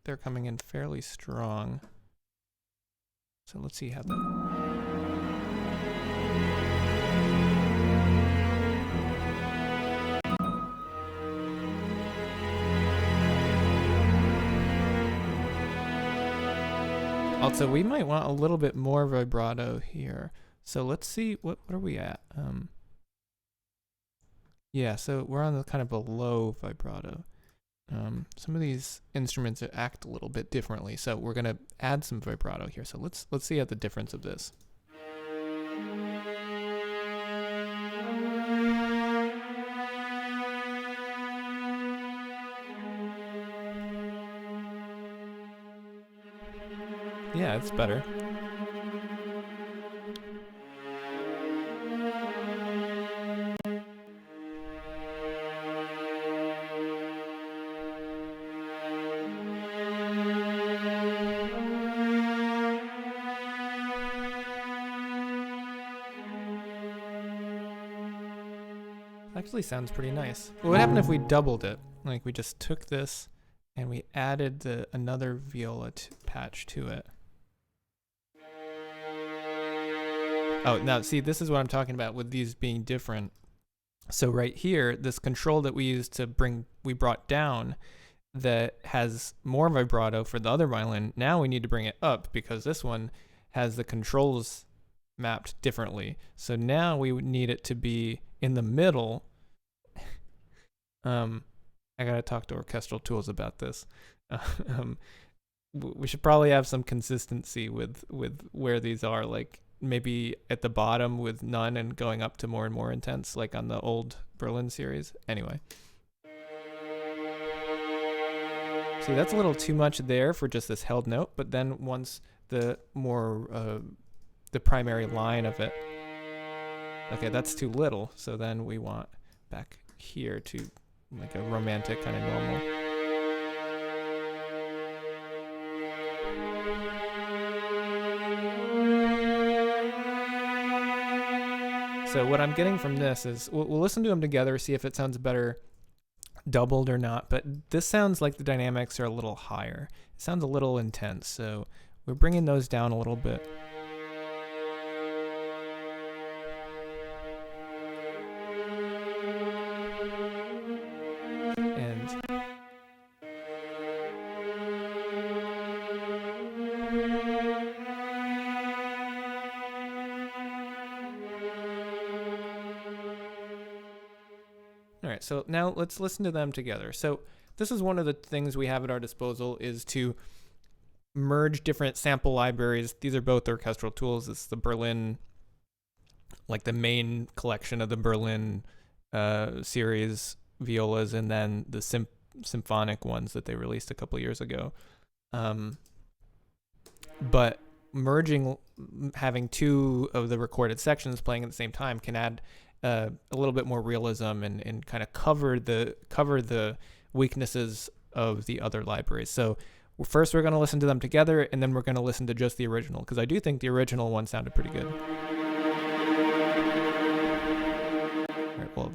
they're coming in fairly strong. So let's see how that. Also, we might want a little bit more vibrato here. So let's see, what are we at? Yeah, so we're on the kind of a low vibrato. Some of these instruments act a little bit differently, so we're gonna add some vibrato here. So let's see the difference of this. Yeah, it's better. Actually sounds pretty nice. What would happen if we doubled it? Like we just took this and we added another viola patch to it. Oh, now see, this is what I'm talking about with these being different. So right here, this control that we used we brought down that has more vibrato for the other violin. Now we need to bring it up because this one has the controls mapped differently. So now we would need it to be in the middle. I gotta talk to Orchestral Tools about this. We should probably have some consistency with where these are, like maybe at the bottom with none and going up to more and more intense, like on the old Berlin series. Anyway. See, that's a little too much there for just this held note, but then once the primary line of it, okay, that's too little, so then we want back here to like a romantic kind of normal. So what I'm getting from this is, we'll listen to them together, see if it sounds better doubled or not, but this sounds like the dynamics are a little higher. It sounds a little intense, so we're bringing those down a little bit. And all right, so now let's listen to them together. So this is one of the things we have at our disposal, is to merge different sample libraries. These are both orchestral tools. It's the Berlin, like the main collection of the Berlin series violas, and then the symphonic ones that they released a couple years ago. But merging, having two of the recorded sections playing at the same time can add a little bit more realism and kind of cover the weaknesses of the other libraries. So first we're going to listen to them together, and then we're going to listen to just the original, because I do think the original one sounded pretty good. All right, well,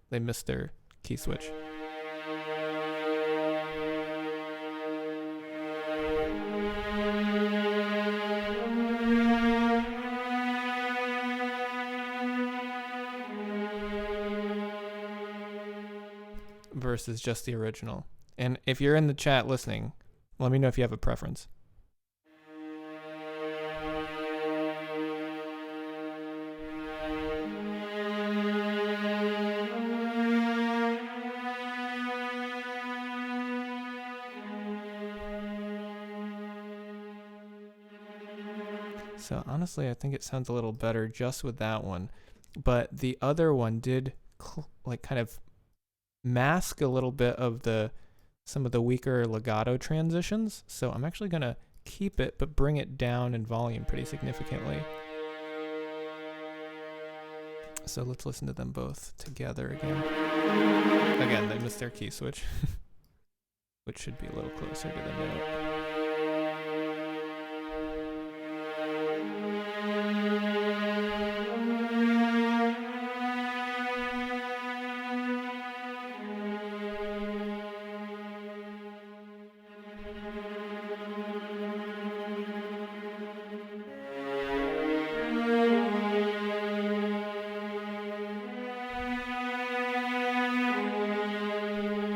they missed their key switch. Versus just the original. And if you're in the chat listening, let me know if you have a preference. So honestly, I think it sounds a little better just with that one, but the other one did like kind of mask a little bit of some of the weaker legato transitions. So I'm actually going to keep it, but bring it down in volume pretty significantly. So let's listen to them both together again. Again, they missed their key switch, which should be a little closer to the note.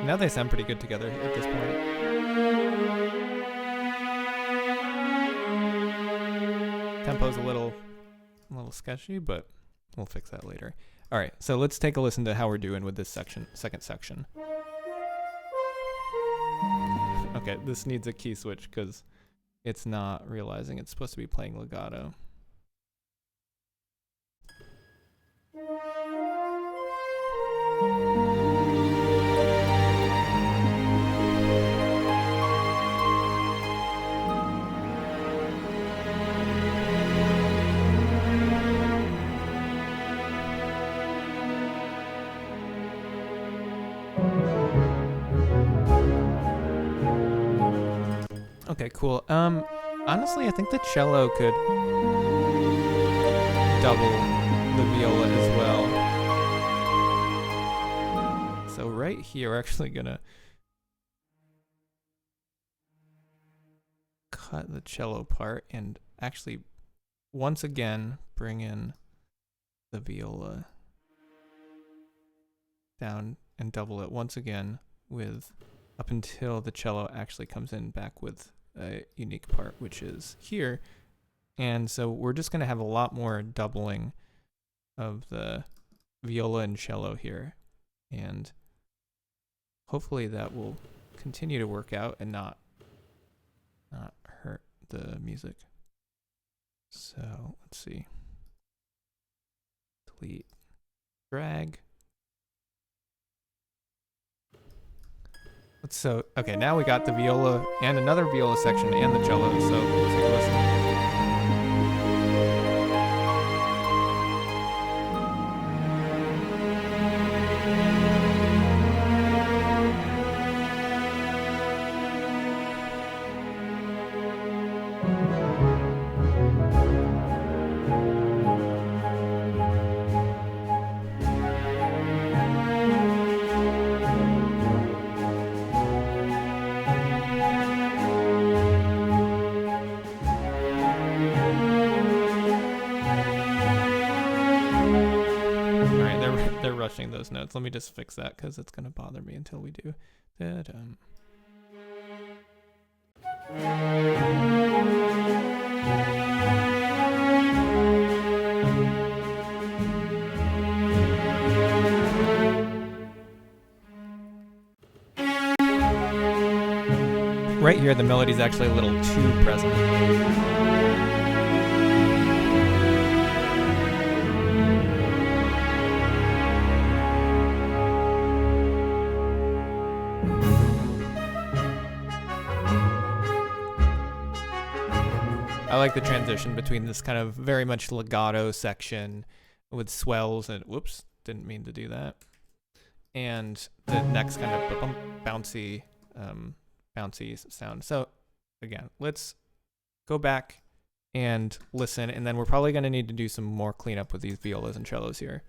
Now they sound pretty good together at this point. Tempo's a little sketchy, but we'll fix that later. All right, so let's take a listen to how we're doing with this second section. Okay, this needs a key switch because it's not realizing it's supposed to be playing legato. Okay, cool. Honestly, I think the cello could double the viola as well. right here, we're actually gonna cut the cello part and actually once again bring in the viola down and double it once again with up until the cello actually comes in back with a unique part, which is here. And so we're just going to have a lot more doubling of the viola and cello here. And hopefully that will continue to work out and not hurt the music. So let's see. Delete, drag. So, okay, now we got the viola and another viola section and the cello, so let's take a listen. They're rushing those notes. Let me just fix that because it's going to bother me until we do. Right here, the melody's actually a little too present. I like the transition between this kind of very much legato section with swells and whoops, didn't mean to do that. And the next kind of bouncy sound. So again, let's go back and listen, and then we're probably going to need to do some more cleanup with these violas and cellos here.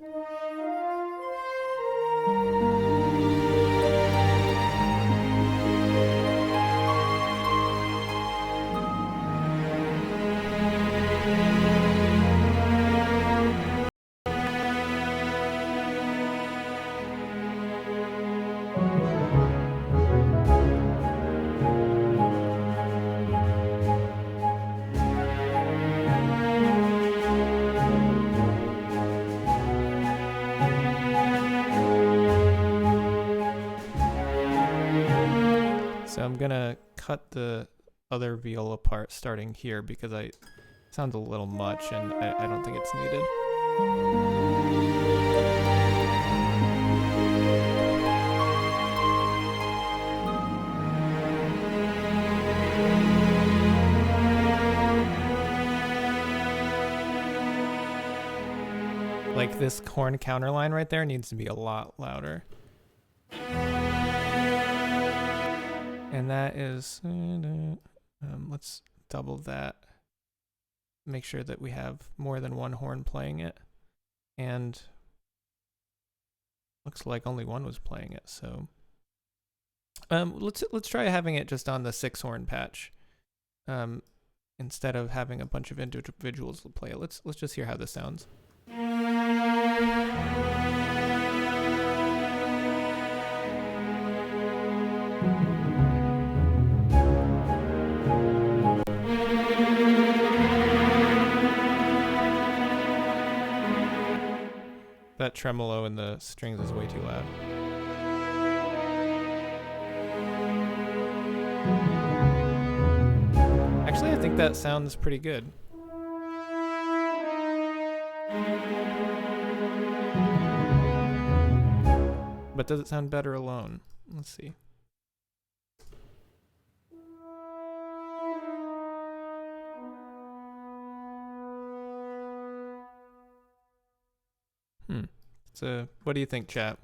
So I'm gonna cut the other viola part starting here because it sounds a little much and I don't think it's needed. Like this horn counterline right there needs to be a lot louder. And that is, let's double that. Make sure that we have more than one horn playing it. And looks like only one was playing it, so let's try having it just on the 6-horn patch. Instead of having a bunch of individuals play it. Let's just hear how this sounds. That tremolo in the strings is way too loud. Actually, I think that sounds pretty good. But does it sound better alone? Let's see. So, what do you think, chat?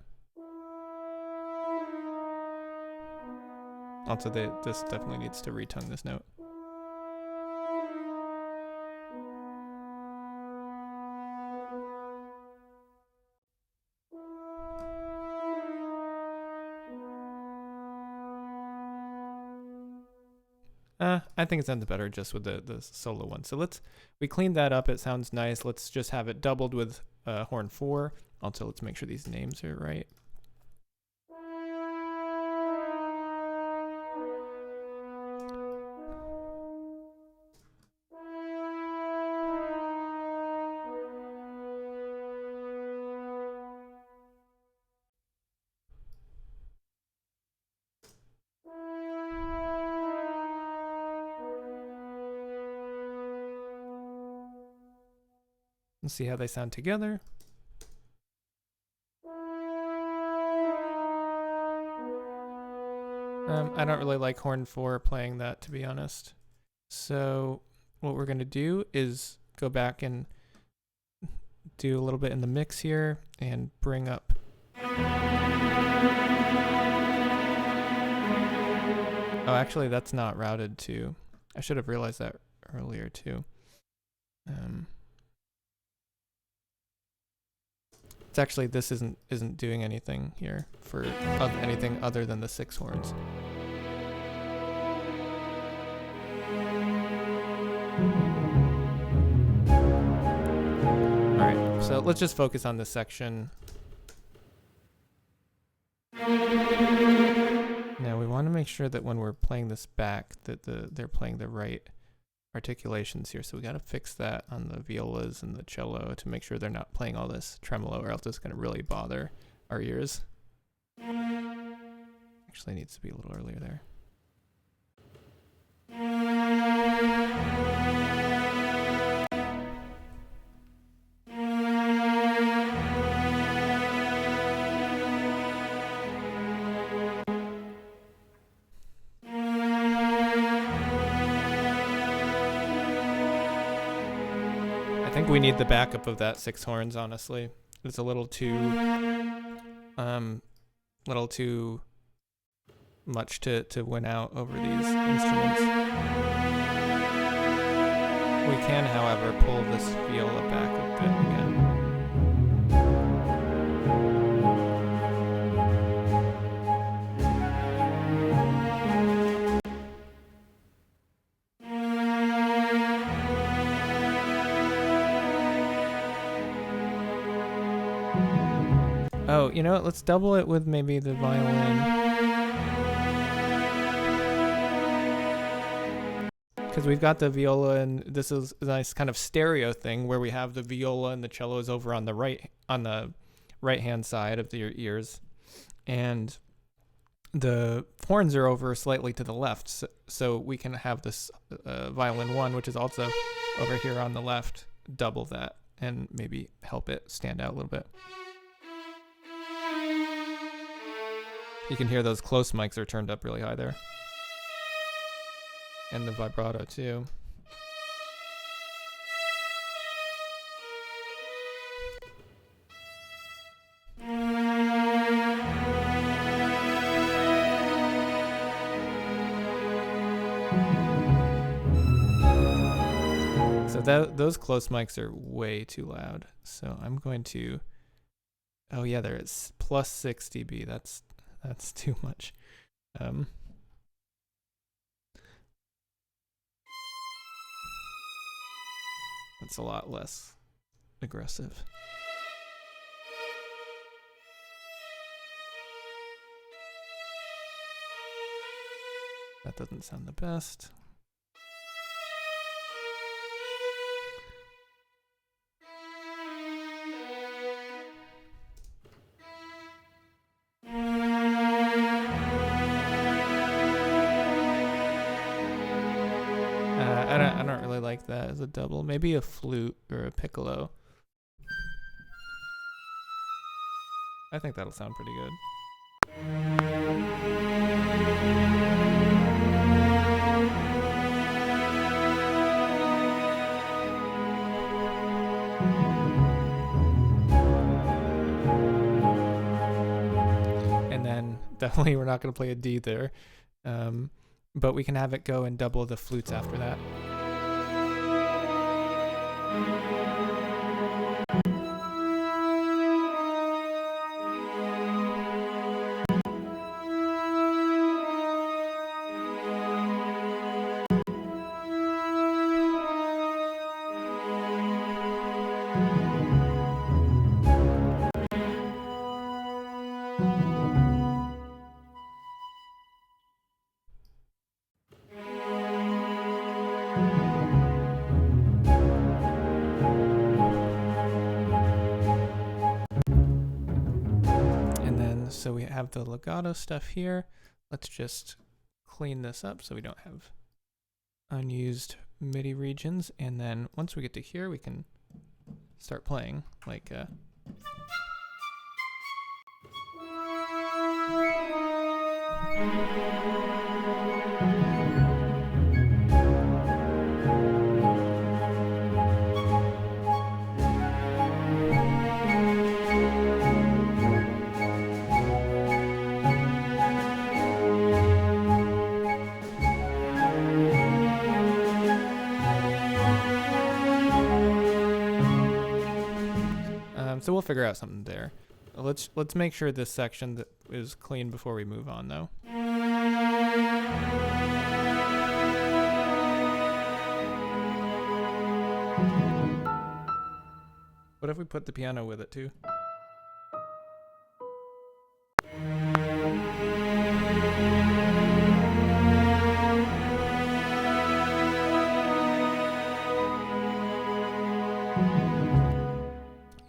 Also, this definitely needs to retongue this note. I think it sounds better just with the solo one. So we cleaned that up. It sounds nice. Let's just have it doubled with horn 4. Also, let's make sure these names are right. Let's see how they sound together. I don't really like horn 4 playing that, to be honest. So what we're going to do is go back and do a little bit in the mix here and bring up. Oh, actually, that's not routed to. I should have realized that earlier too. It's actually, this isn't doing anything here for anything other than the 6 horns. All right, so let's just focus on this section. Now we want to make sure that when we're playing this back that they're playing the right articulations here. So we got to fix that on the violas and the cello to make sure they're not playing all this tremolo, or else it's going to really bother our ears. Actually needs to be a little earlier there. I think we need the backup of that 6 horns, honestly. It's a little too much to win out over these instruments. We can, however, pull this viola back a bit again. Oh, you know what? Let's double it with maybe the violin. Because we've got the viola, and this is a nice kind of stereo thing where we have the viola and the cellos over on the right hand side of your ears, and the horns are over slightly to the left. So we can have this violin 1, which is also over here on the left, double that and maybe help it stand out a little bit. You can hear those close mics are turned up really high there. And the vibrato too. So those close mics are way too loud. So I'm going to, oh yeah, there is plus 6 dB. That's too much. That's a lot less aggressive. That doesn't sound the best. I don't really like that as a double. Maybe a flute or a piccolo. I think that'll sound pretty good. And then definitely we're not going to play a D there. But we can have it go and double the flutes after that. So we have the legato stuff here. Let's just clean this up so we don't have unused MIDI regions. And then once we get to here, we can start playing like so we'll figure out something there. Let's make sure this section that is clean before we move on, though. What if we put the piano with it too?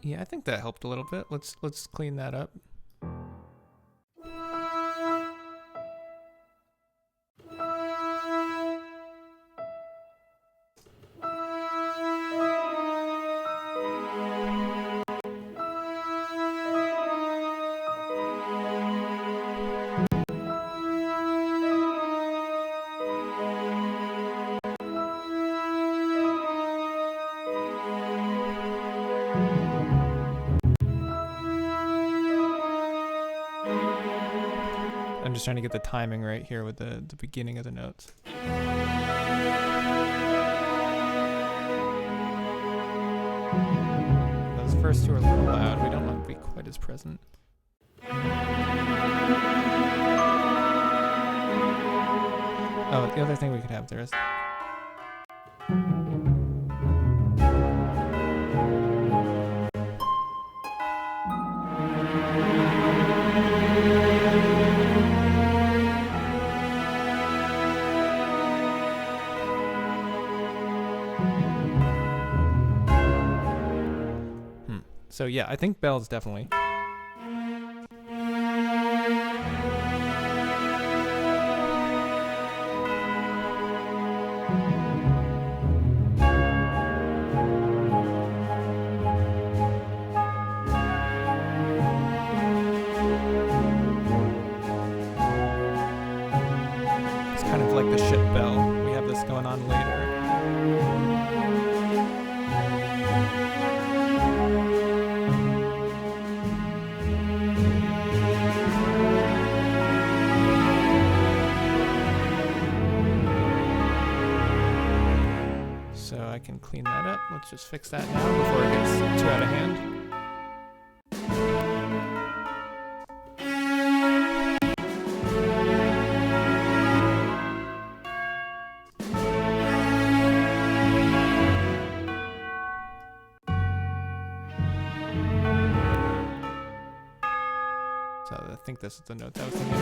Yeah, I think that helped a little bit. Let's clean that up. I'm just trying to get the timing right here with the beginning of the notes. Those first two are a little loud. We don't want to be quite as present. Oh, the other thing we could have there is... So yeah, I think bells definitely. It's kind of like the ship bell. We have this going on later. So I can clean that up. Let's just fix that now before it gets too out of hand. So I think this is the note I was thinking.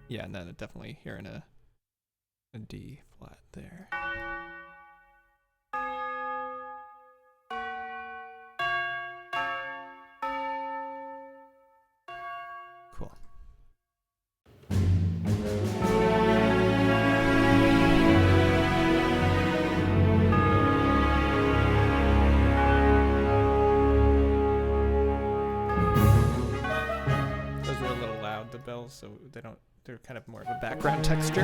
Yeah, and then definitely hearing a D flat there. Cool. Those were a little loud, the bells, so they're kind of more of a background texture.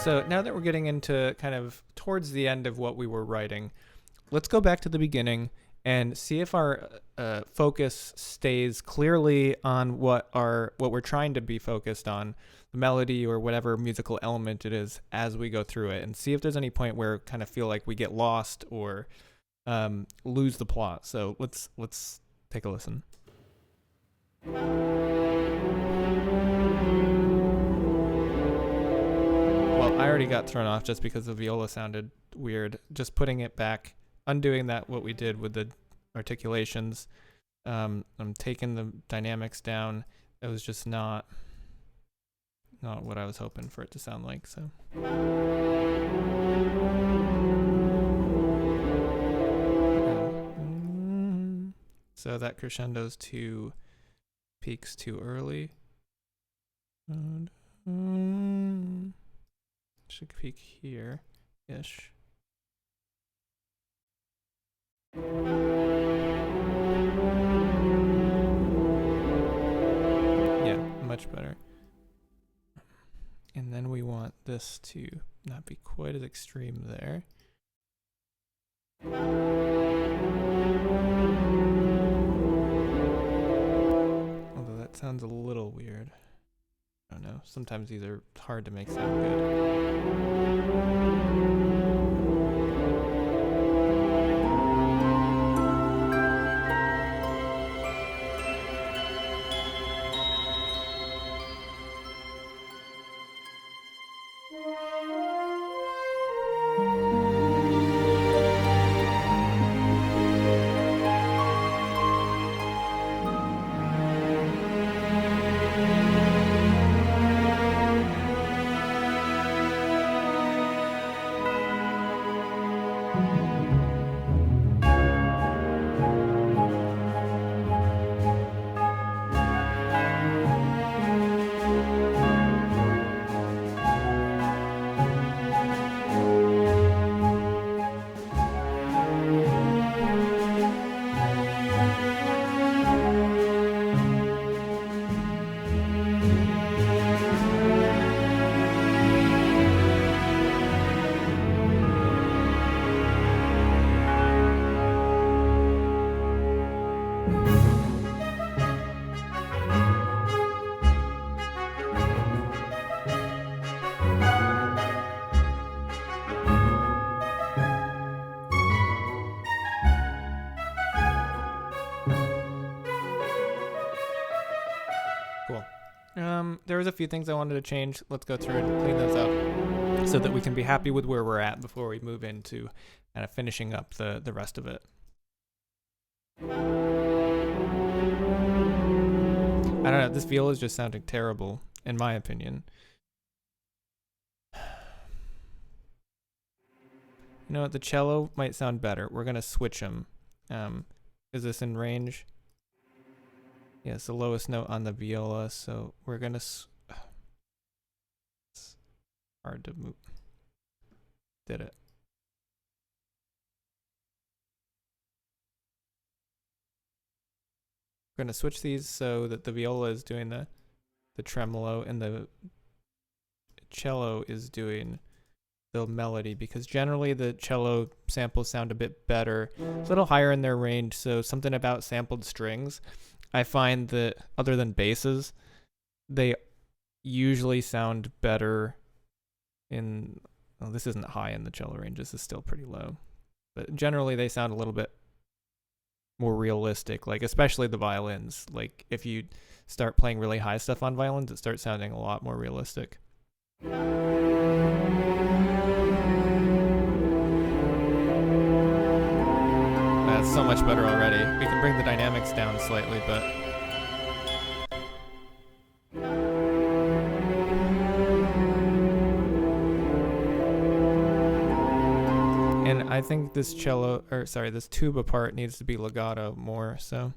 So now that we're getting into kind of towards the end of what we were writing, let's go back to the beginning and see if our focus stays clearly on what we're trying to be focused on, the melody or whatever musical element it is as we go through it, and see if there's any point where kind of feel like we get lost or lose the plot. So let's take a listen. Well, I already got thrown off just because the viola sounded weird. Just putting it back, undoing that, what we did with the articulations. I'm taking the dynamics down. It was just not what I was hoping for it to sound like. So. So that crescendo's 2 peaks too early. Should peak here-ish. Yeah, much better. And then we want this to not be quite as extreme there. Although that sounds a little weird. I don't know. Sometimes these are hard to make sound good. Cool. There was a few things I wanted to change. Let's go through and clean those up so that we can be happy with where we're at before we move into kind of finishing up the rest of it. I don't know. This viola is just sounding terrible, in my opinion. You know what? The cello might sound better. We're going to switch them. Is this in range? Yeah, it's the lowest note on the viola, so we're going to... It's hard to move. Did it. We're going to switch these so that the viola is doing the tremolo and the cello is doing the melody, because generally the cello samples sound a bit better. It's a little higher in their range, so something about sampled strings. I find that other than basses, they usually sound better in... Well, this isn't high in the cello range. This is still pretty low. But generally they sound a little bit more realistic, like especially the violins. Like if you start playing really high stuff on violins, it starts sounding a lot more realistic. That's so much better already. We can bring the dynamics down slightly, but... And I think this cello, or sorry, this tuba part needs to be legato more, so...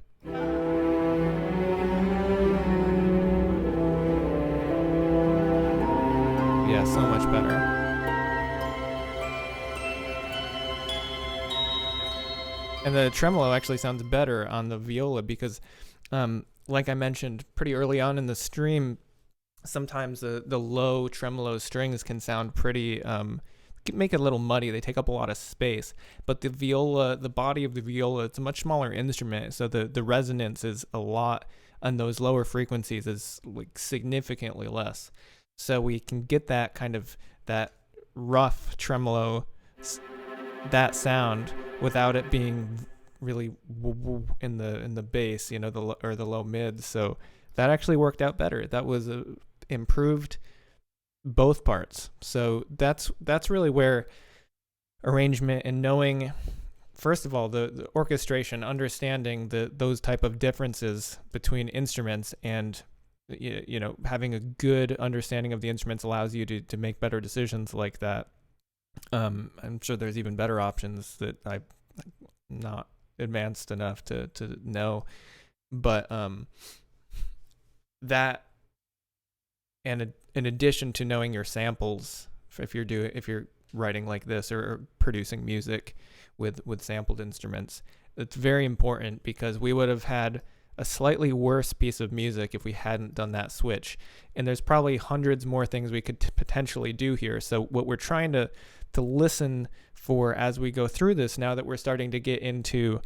Yeah, so much better. And the tremolo actually sounds better on the viola because, like I mentioned pretty early on in the stream, sometimes the low tremolo strings can sound pretty, make it a little muddy. They take up a lot of space. But the viola, the body of the viola, it's a much smaller instrument, so the resonance is a lot, on those lower frequencies is like significantly less. So we can get that kind of, that rough tremolo, that sound, without it being really in the bass, the or the low mid. So that actually worked out better. That was improved both parts. So that's really where arrangement and knowing, first of all, the orchestration, understanding those type of differences between instruments, and having a good understanding of the instruments allows you to make better decisions like that. I'm sure there's even better options that I'm not advanced enough to know, but that, and in addition to knowing your samples, if you're writing like this or producing music with sampled instruments, it's very important, because we would have had a slightly worse piece of music if we hadn't done that switch. And there's probably hundreds more things we could potentially do here. So what we're trying to listen for as we go through this, now that we're starting to get into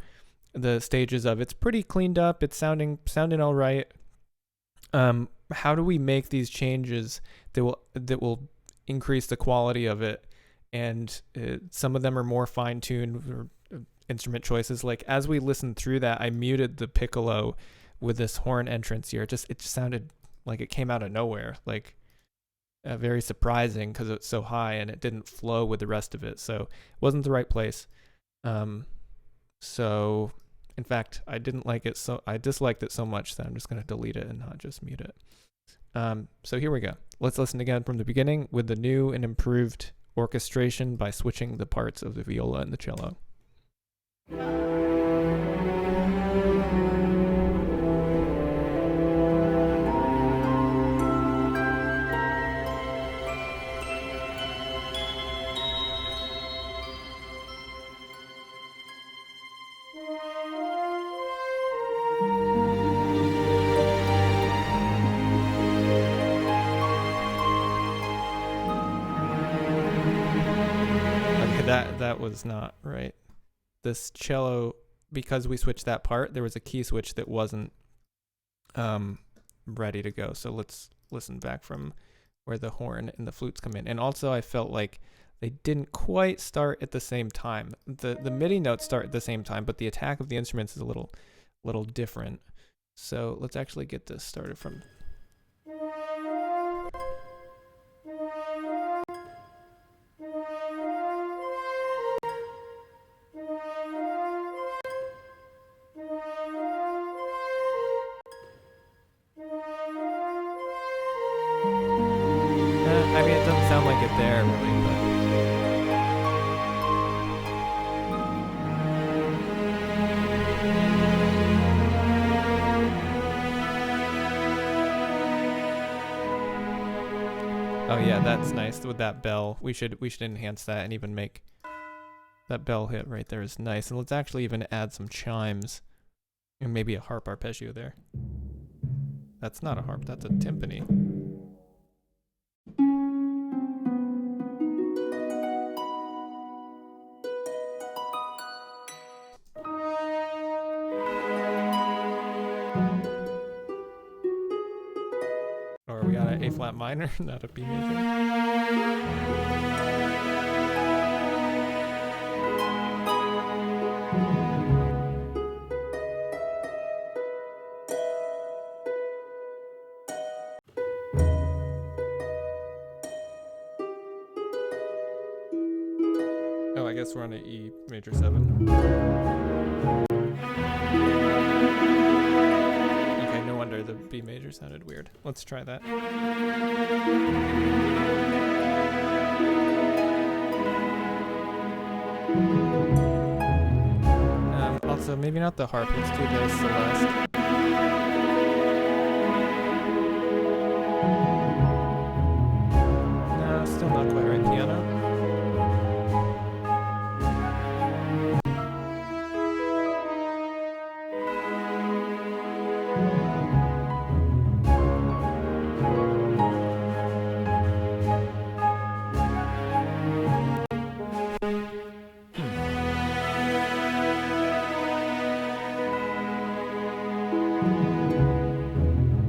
the stages of it's pretty cleaned up, it's sounding all right, how do we make these changes that will increase the quality of it? And some of them are more fine-tuned, or instrument choices. Like, as we listened through that, I muted the piccolo with this horn entrance here. It just sounded like it came out of nowhere, like very surprising, because it's so high and it didn't flow with the rest of it. So it wasn't the right place. So in fact, I didn't like it, so I disliked it so much that I'm just going to delete it and not just mute it. So here we go. Let's listen again from the beginning with the new and improved orchestration by switching the parts of the viola and the cello. That was not right. This cello, because we switched that part, there was a key switch that wasn't ready to go. So let's listen back from where the horn and the flutes come in. And also, I felt like they didn't quite start at the same time. The MIDI notes start at the same time, but the attack of the instruments is a little different. So let's actually get this started from. I mean, it doesn't sound like it there, really, but. Oh yeah, that's nice with that bell. We should enhance that and even make that bell hit right there is nice. And let's actually even add some chimes and maybe a harp arpeggio there. That's not a harp, that's a timpani. Or we got an A flat minor, not a B major. Oh, I guess we're on an E major 7. Okay, no wonder the B major sounded weird. Let's try that. Also, maybe not the harp. Let's do the Celeste. No, still not quite right. Piano.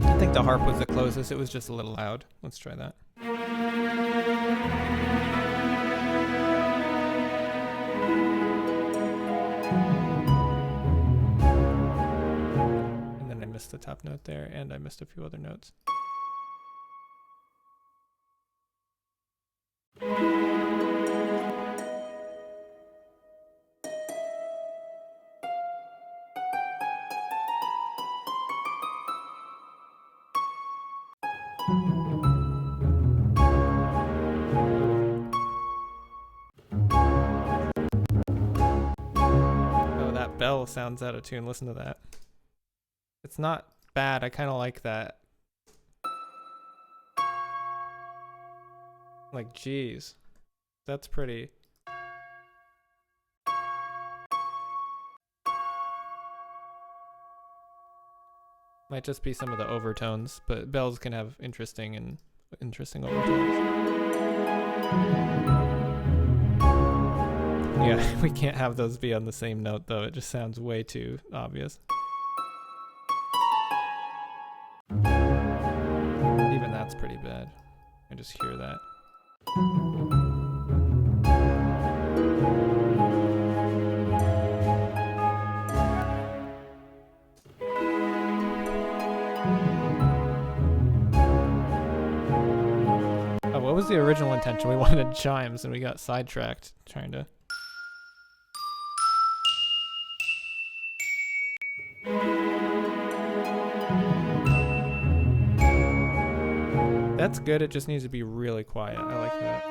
I think the harp was the closest. It was just a little loud. Let's try that. missed the top note there, and I missed a few other notes. Oh, that bell sounds out of tune. Listen to that. It's not bad. I kind of like that. Like, geez. That's pretty. Might just be some of the overtones, but bells can have interesting overtones. Yeah, we can't have those be on the same note though. It just sounds way too obvious. Even that's pretty bad. I just hear that. Oh, what was the original intention? We wanted chimes and we got sidetracked trying to... That's good, it just needs to be really quiet. I like that.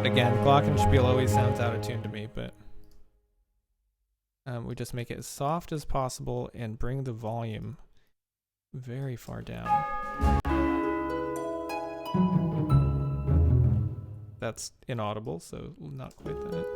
Again, glockenspiel always sounds out of tune to me, but we just make it as soft as possible and bring the volume very far down. That's inaudible, so not quite that.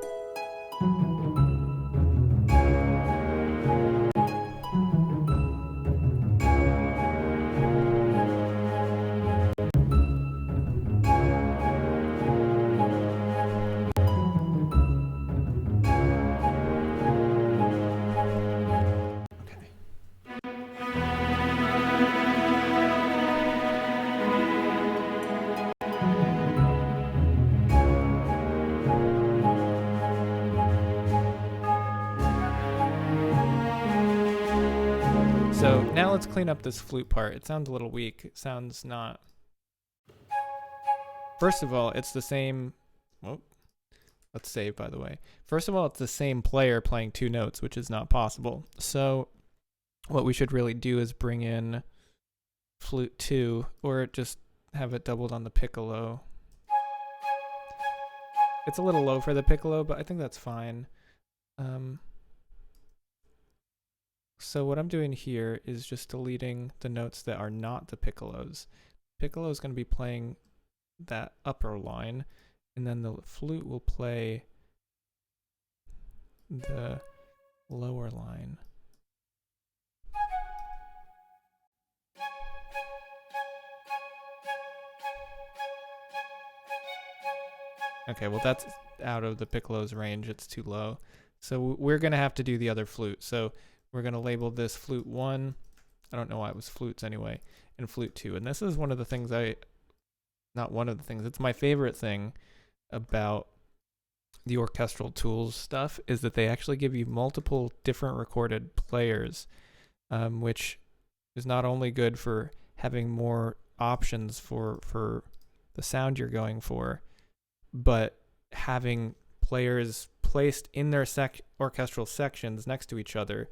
So now let's clean up this flute part. It sounds a little weak. It sounds not... First of all, it's the same... Whoa. Let's save, by the way. First of all, it's the same player playing two notes, which is not possible. So what we should really do is bring in flute 2, or just have it doubled on the piccolo. It's a little low for the piccolo, but I think that's fine. So what I'm doing here is just deleting the notes that are not the piccolos. Piccolo is going to be playing that upper line, and then the flute will play the lower line. Okay, well that's out of the piccolo's range. It's too low. So we're going to have to do the other flute. So we're going to label this flute 1. I don't know why it was flutes anyway. And flute 2. And this is one of the things not one of the things, it's my favorite thing about the orchestral tools stuff is that they actually give you multiple different recorded players, which is not only good for having more options for the sound you're going for, but having players placed in their orchestral sections next to each other,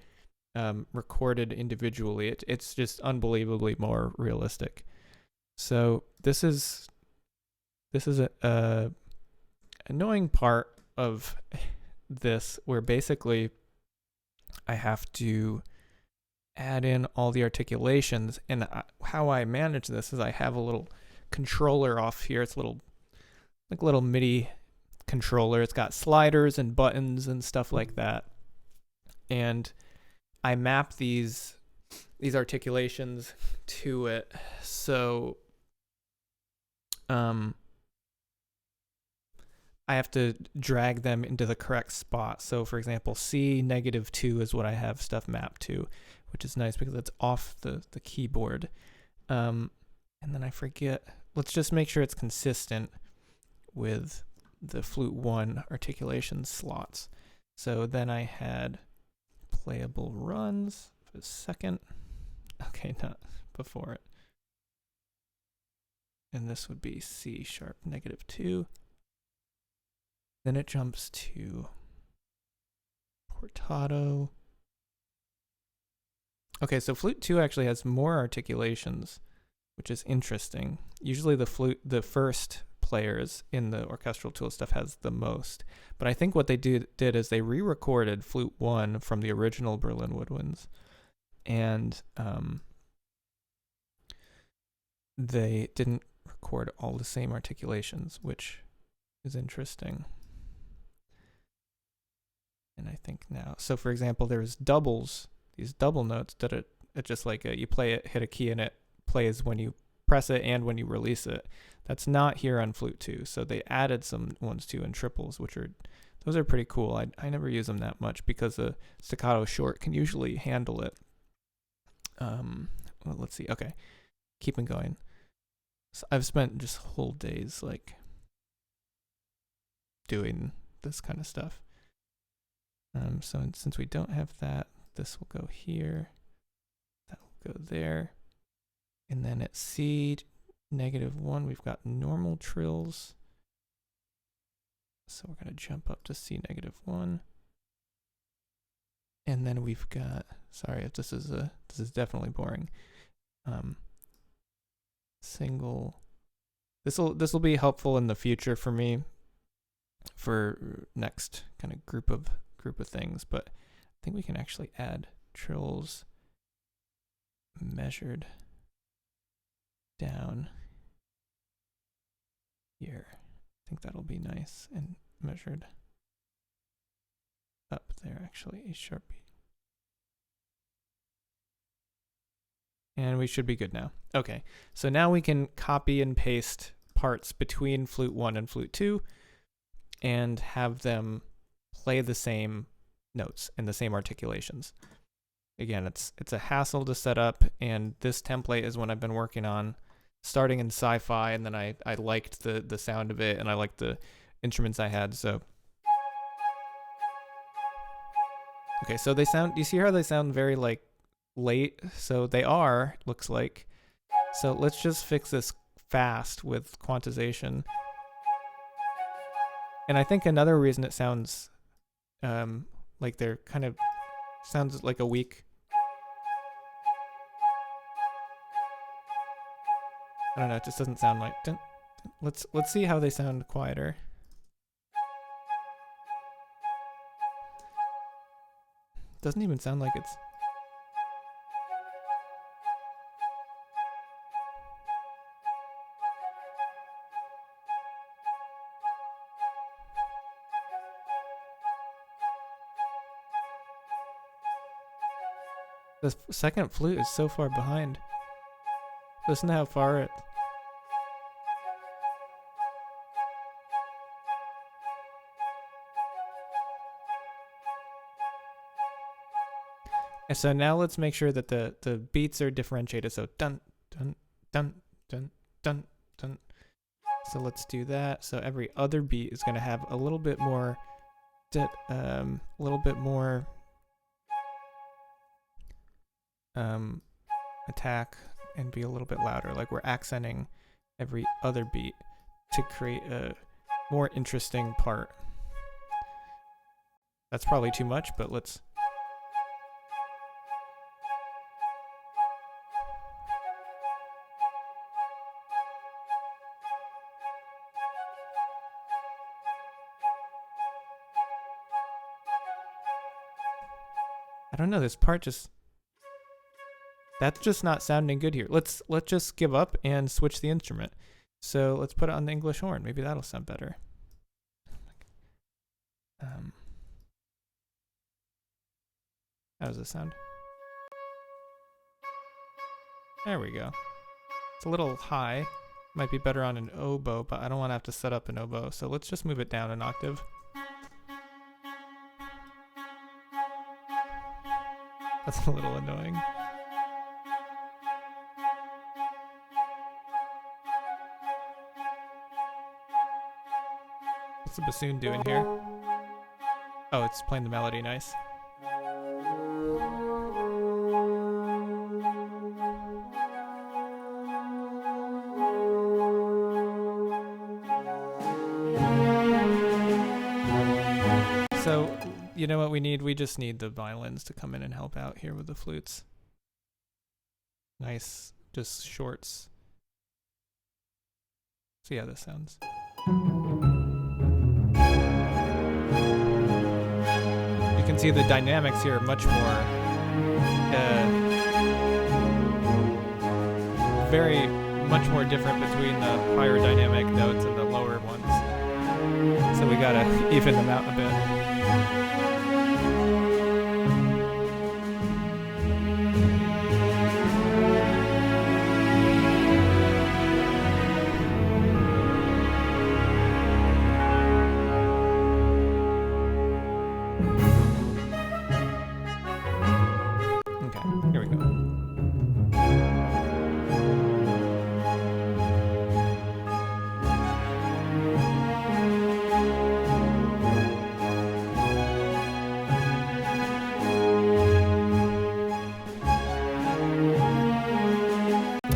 recorded individually. It's just unbelievably more realistic. So this is a annoying part of this, where basically I have to add in all the articulations, and how I manage this is I have a little controller off here. It's a little MIDI controller. It's got sliders and buttons and stuff like that, and I map these articulations to it. So I have to drag them into the correct spot. So for example, C-2 is what I have stuff mapped to, which is nice because it's off the keyboard. And then I forget, let's just make sure it's consistent with the flute 1 articulation slots. So then I had playable runs for a second. Okay, not before it. And this would be C# -2. Then it jumps to portato. Okay, so flute 2 actually has more articulations, which is interesting. Usually the first players in the orchestral tool stuff has the most. But I think what they did is they re-recorded flute 1 from the original Berlin Woodwinds. And they didn't record all the same articulations, which is interesting. And I think now, so for example, there's doubles, these double notes that it just like you play it, hit a key, and it plays when you press it and when you release it. That's not here on flute 2. So they added some ones too in triples, which are, those are pretty cool. I never use them that much because the staccato short can usually handle it. Well, let's see. Okay, keeping going. So I've spent just whole days like doing this kind of stuff. So since we don't have that, this will go here, that will go there. And then at C -1, we've got normal trills. So we're going to jump up to C -1. And then we've got, sorry if this is definitely boring. Single, this will be helpful in the future for me for next kind of group of things, but I think we can actually add trills measured down here. I think that'll be nice, and measured up there, actually, A#. And we should be good now. Okay, so now we can copy and paste parts between flute 1 and flute 2 and have them play the same notes and the same articulations. Again, it's a hassle to set up, and this template is one I've been working on starting in sci-fi, and then I liked the sound of it, and I liked the instruments I had. So okay, so they sound, you see how they sound very like late? So they are, looks like. So let's just fix this fast with quantization. And I think another reason it sounds like they're kind of, sounds like a weak, I don't know, it just doesn't sound like, let's see how they sound quieter. Doesn't even sound like it's, the second flute is so far behind. Listen to how far it... And so now let's make sure that the beats are differentiated. So dun, dun, dun, dun, dun, dun. So let's do that. So every other beat is going to have a little bit more, attack and be a little bit louder. Like we're accenting every other beat to create a more interesting part. That's probably too much, but let's... I don't know, this part just... That's just not sounding good here. Let's just give up and switch the instrument. So let's put it on the English horn. Maybe that'll sound better. How does it sound? There we go. It's a little high. Might be better on an oboe, but I don't want to have to set up an oboe. So let's just move it down an octave. That's a little annoying. What's the bassoon doing here? Oh, it's playing the melody. Nice. So, you know what we need? We just need the violins to come in and help out here with the flutes. Nice, just shorts. See how this sounds. You can see the dynamics here are much more, much more different between the higher dynamic notes and the lower ones. So we gotta even them out a bit.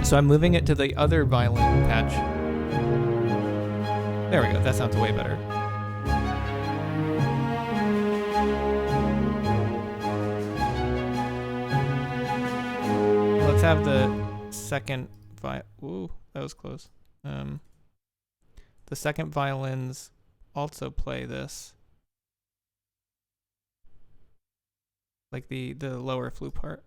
So I'm moving it to the other violin patch. There we go, that sounds way better. Let's have the second ooh, that was close. The second violins also play this. Like the lower flute part.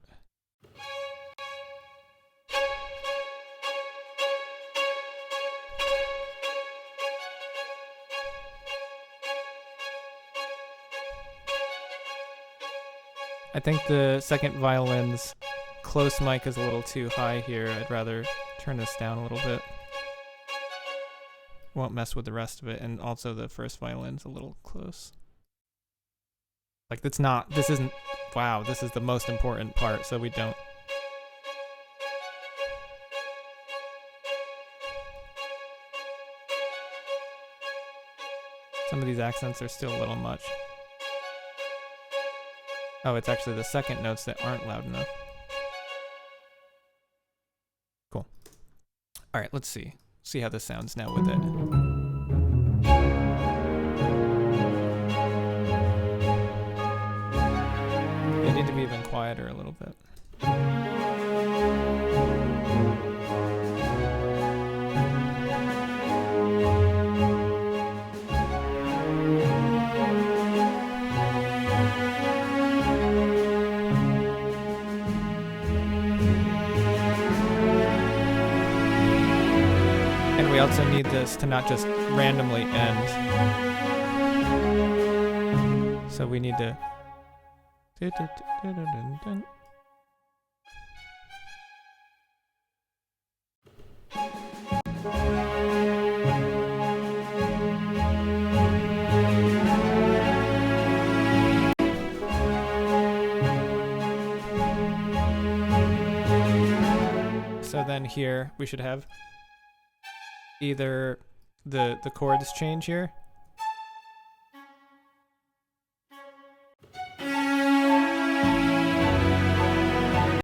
I think the second violin's close mic is a little too high here. I'd rather turn this down a little bit. Won't mess with the rest of it, and also the first violin's a little close. Like this isn't, wow, this is the most important part, so we don't. Some of these accents are still a little much. Oh, it's actually the second notes that aren't loud enough. Cool. All right, let's see. See how this sounds now with it. They need to be even quieter a little bit. We also need this to not just randomly end. So we need to... So then here we should have either the chords change here.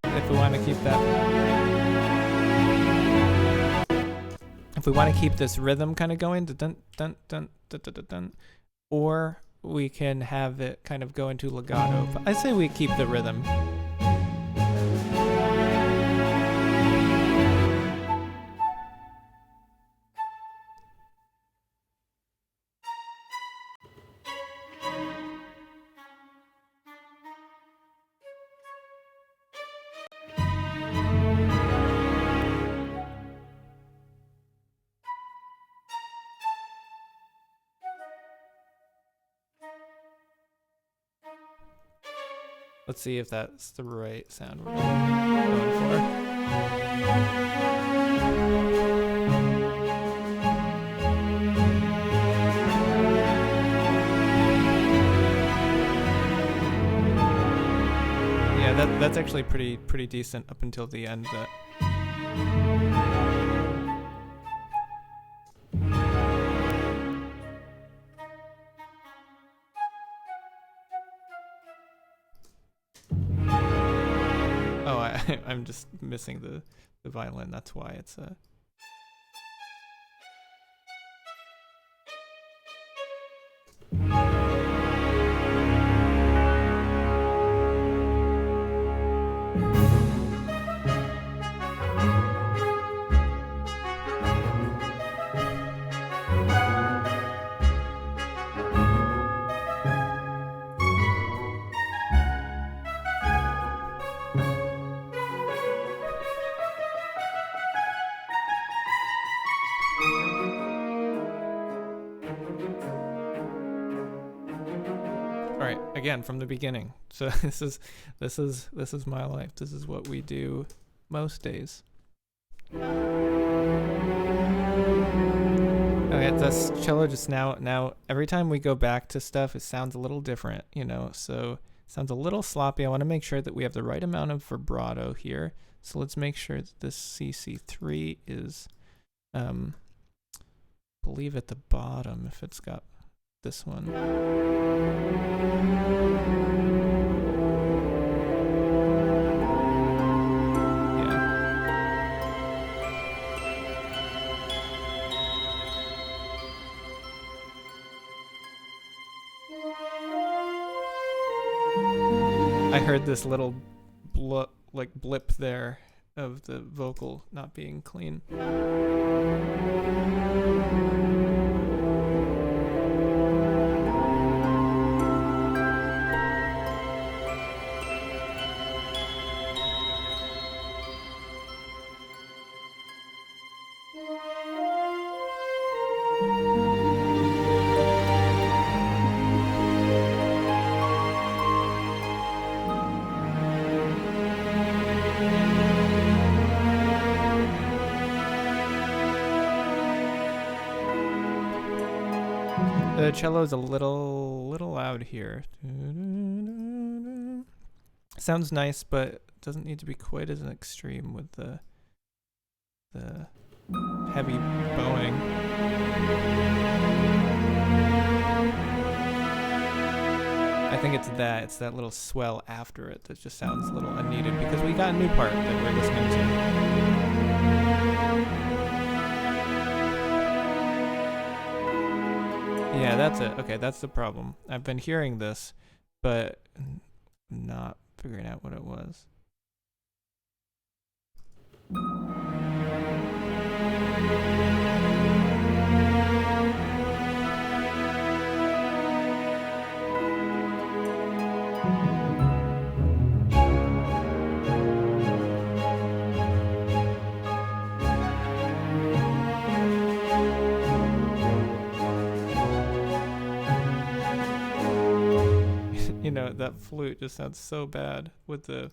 If we want to keep that. If we want to keep this rhythm kind of going, dun dun dun dun dun dun, or we can have it kind of go into legato. I say we keep the rhythm. Let's see if that's the right sound we're going for. Yeah, that's actually pretty decent up until the end. Oh, I'm just missing the violin. That's why it's all right, again from the beginning. So this is my life. This is what we do most days. Okay, this cello just now every time we go back to stuff, it sounds a little different, you know. So it sounds a little sloppy. I want to make sure that we have the right amount of vibrato here. So let's make sure that this CC3 is believe at the bottom if it's got this one. I heard this little blip there of the vocal not being clean. The cello is a little loud here. Sounds nice, but doesn't need to be quite as extreme with the heavy bowing. I think it's that little swell after it that just sounds a little unneeded because we got a new part that we're listening to. Yeah, that's it. Okay, that's the problem. I've been hearing this, but not figuring out what it was. You know, that flute just sounds so bad with the,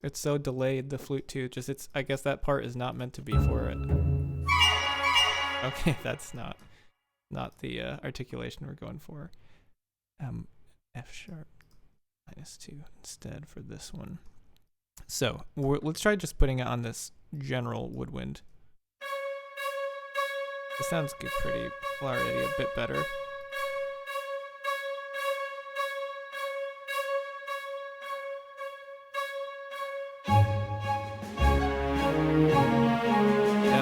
it's so delayed, the flute too. Just I guess that part is not meant to be for it. Okay, that's not the articulation we're going for. F sharp -2 instead for this one. So let's try just putting it on this general woodwind. It sounds good, pretty already a bit better.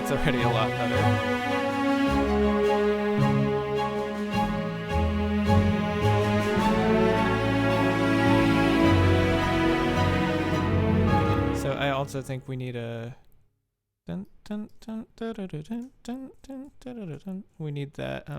That's already a lot better. So I also think we need a we need that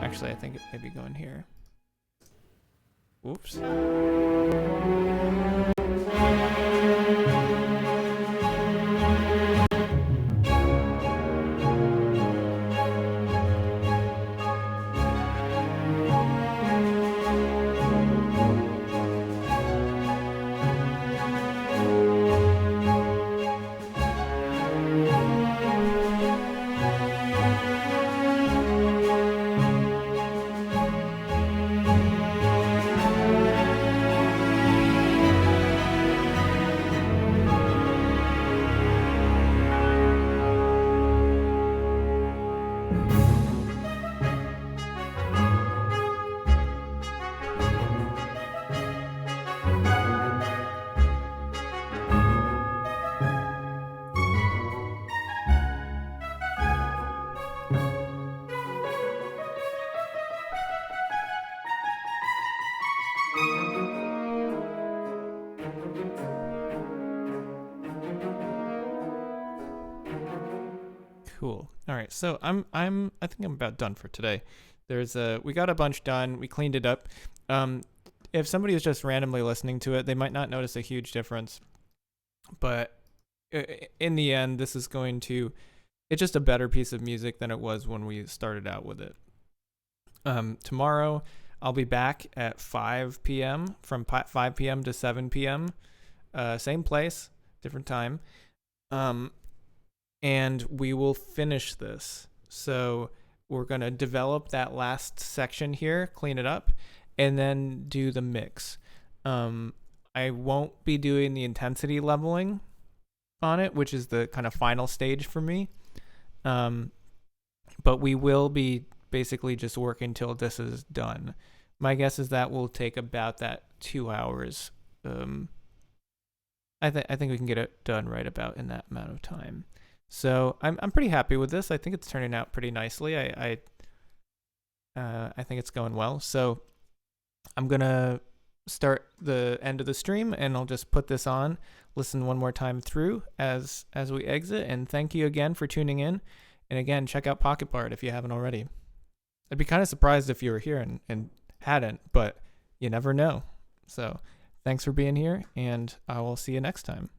actually, I think it may be going here. Oops. Cool. All right. So I think I'm about done for today. We got a bunch done. We cleaned it up. If somebody is just randomly listening to it, they might not notice a huge difference. But in the end, it's just a better piece of music than it was when we started out with it. Tomorrow I'll be back at 5 p.m. from 5 p.m. to 7 p.m. Same place, different time. And we will finish this. So we're going to develop that last section here, clean it up, and then do the mix. I won't be doing the intensity leveling on it, which is the kind of final stage for me. But we will be basically just working till this is done. My guess is that will take about that 2 hours. I think we can get it done right about in that amount of time. So I'm pretty happy with this. I think it's turning out pretty nicely. I think it's going well. So I'm gonna start the end of the stream, and I'll just put this on, listen one more time through as we exit. And thank you again for tuning in. And again, check out Pocket Bard if you haven't already. I'd be kind of surprised if you were here and hadn't, but you never know. So thanks for being here, and I will see you next time.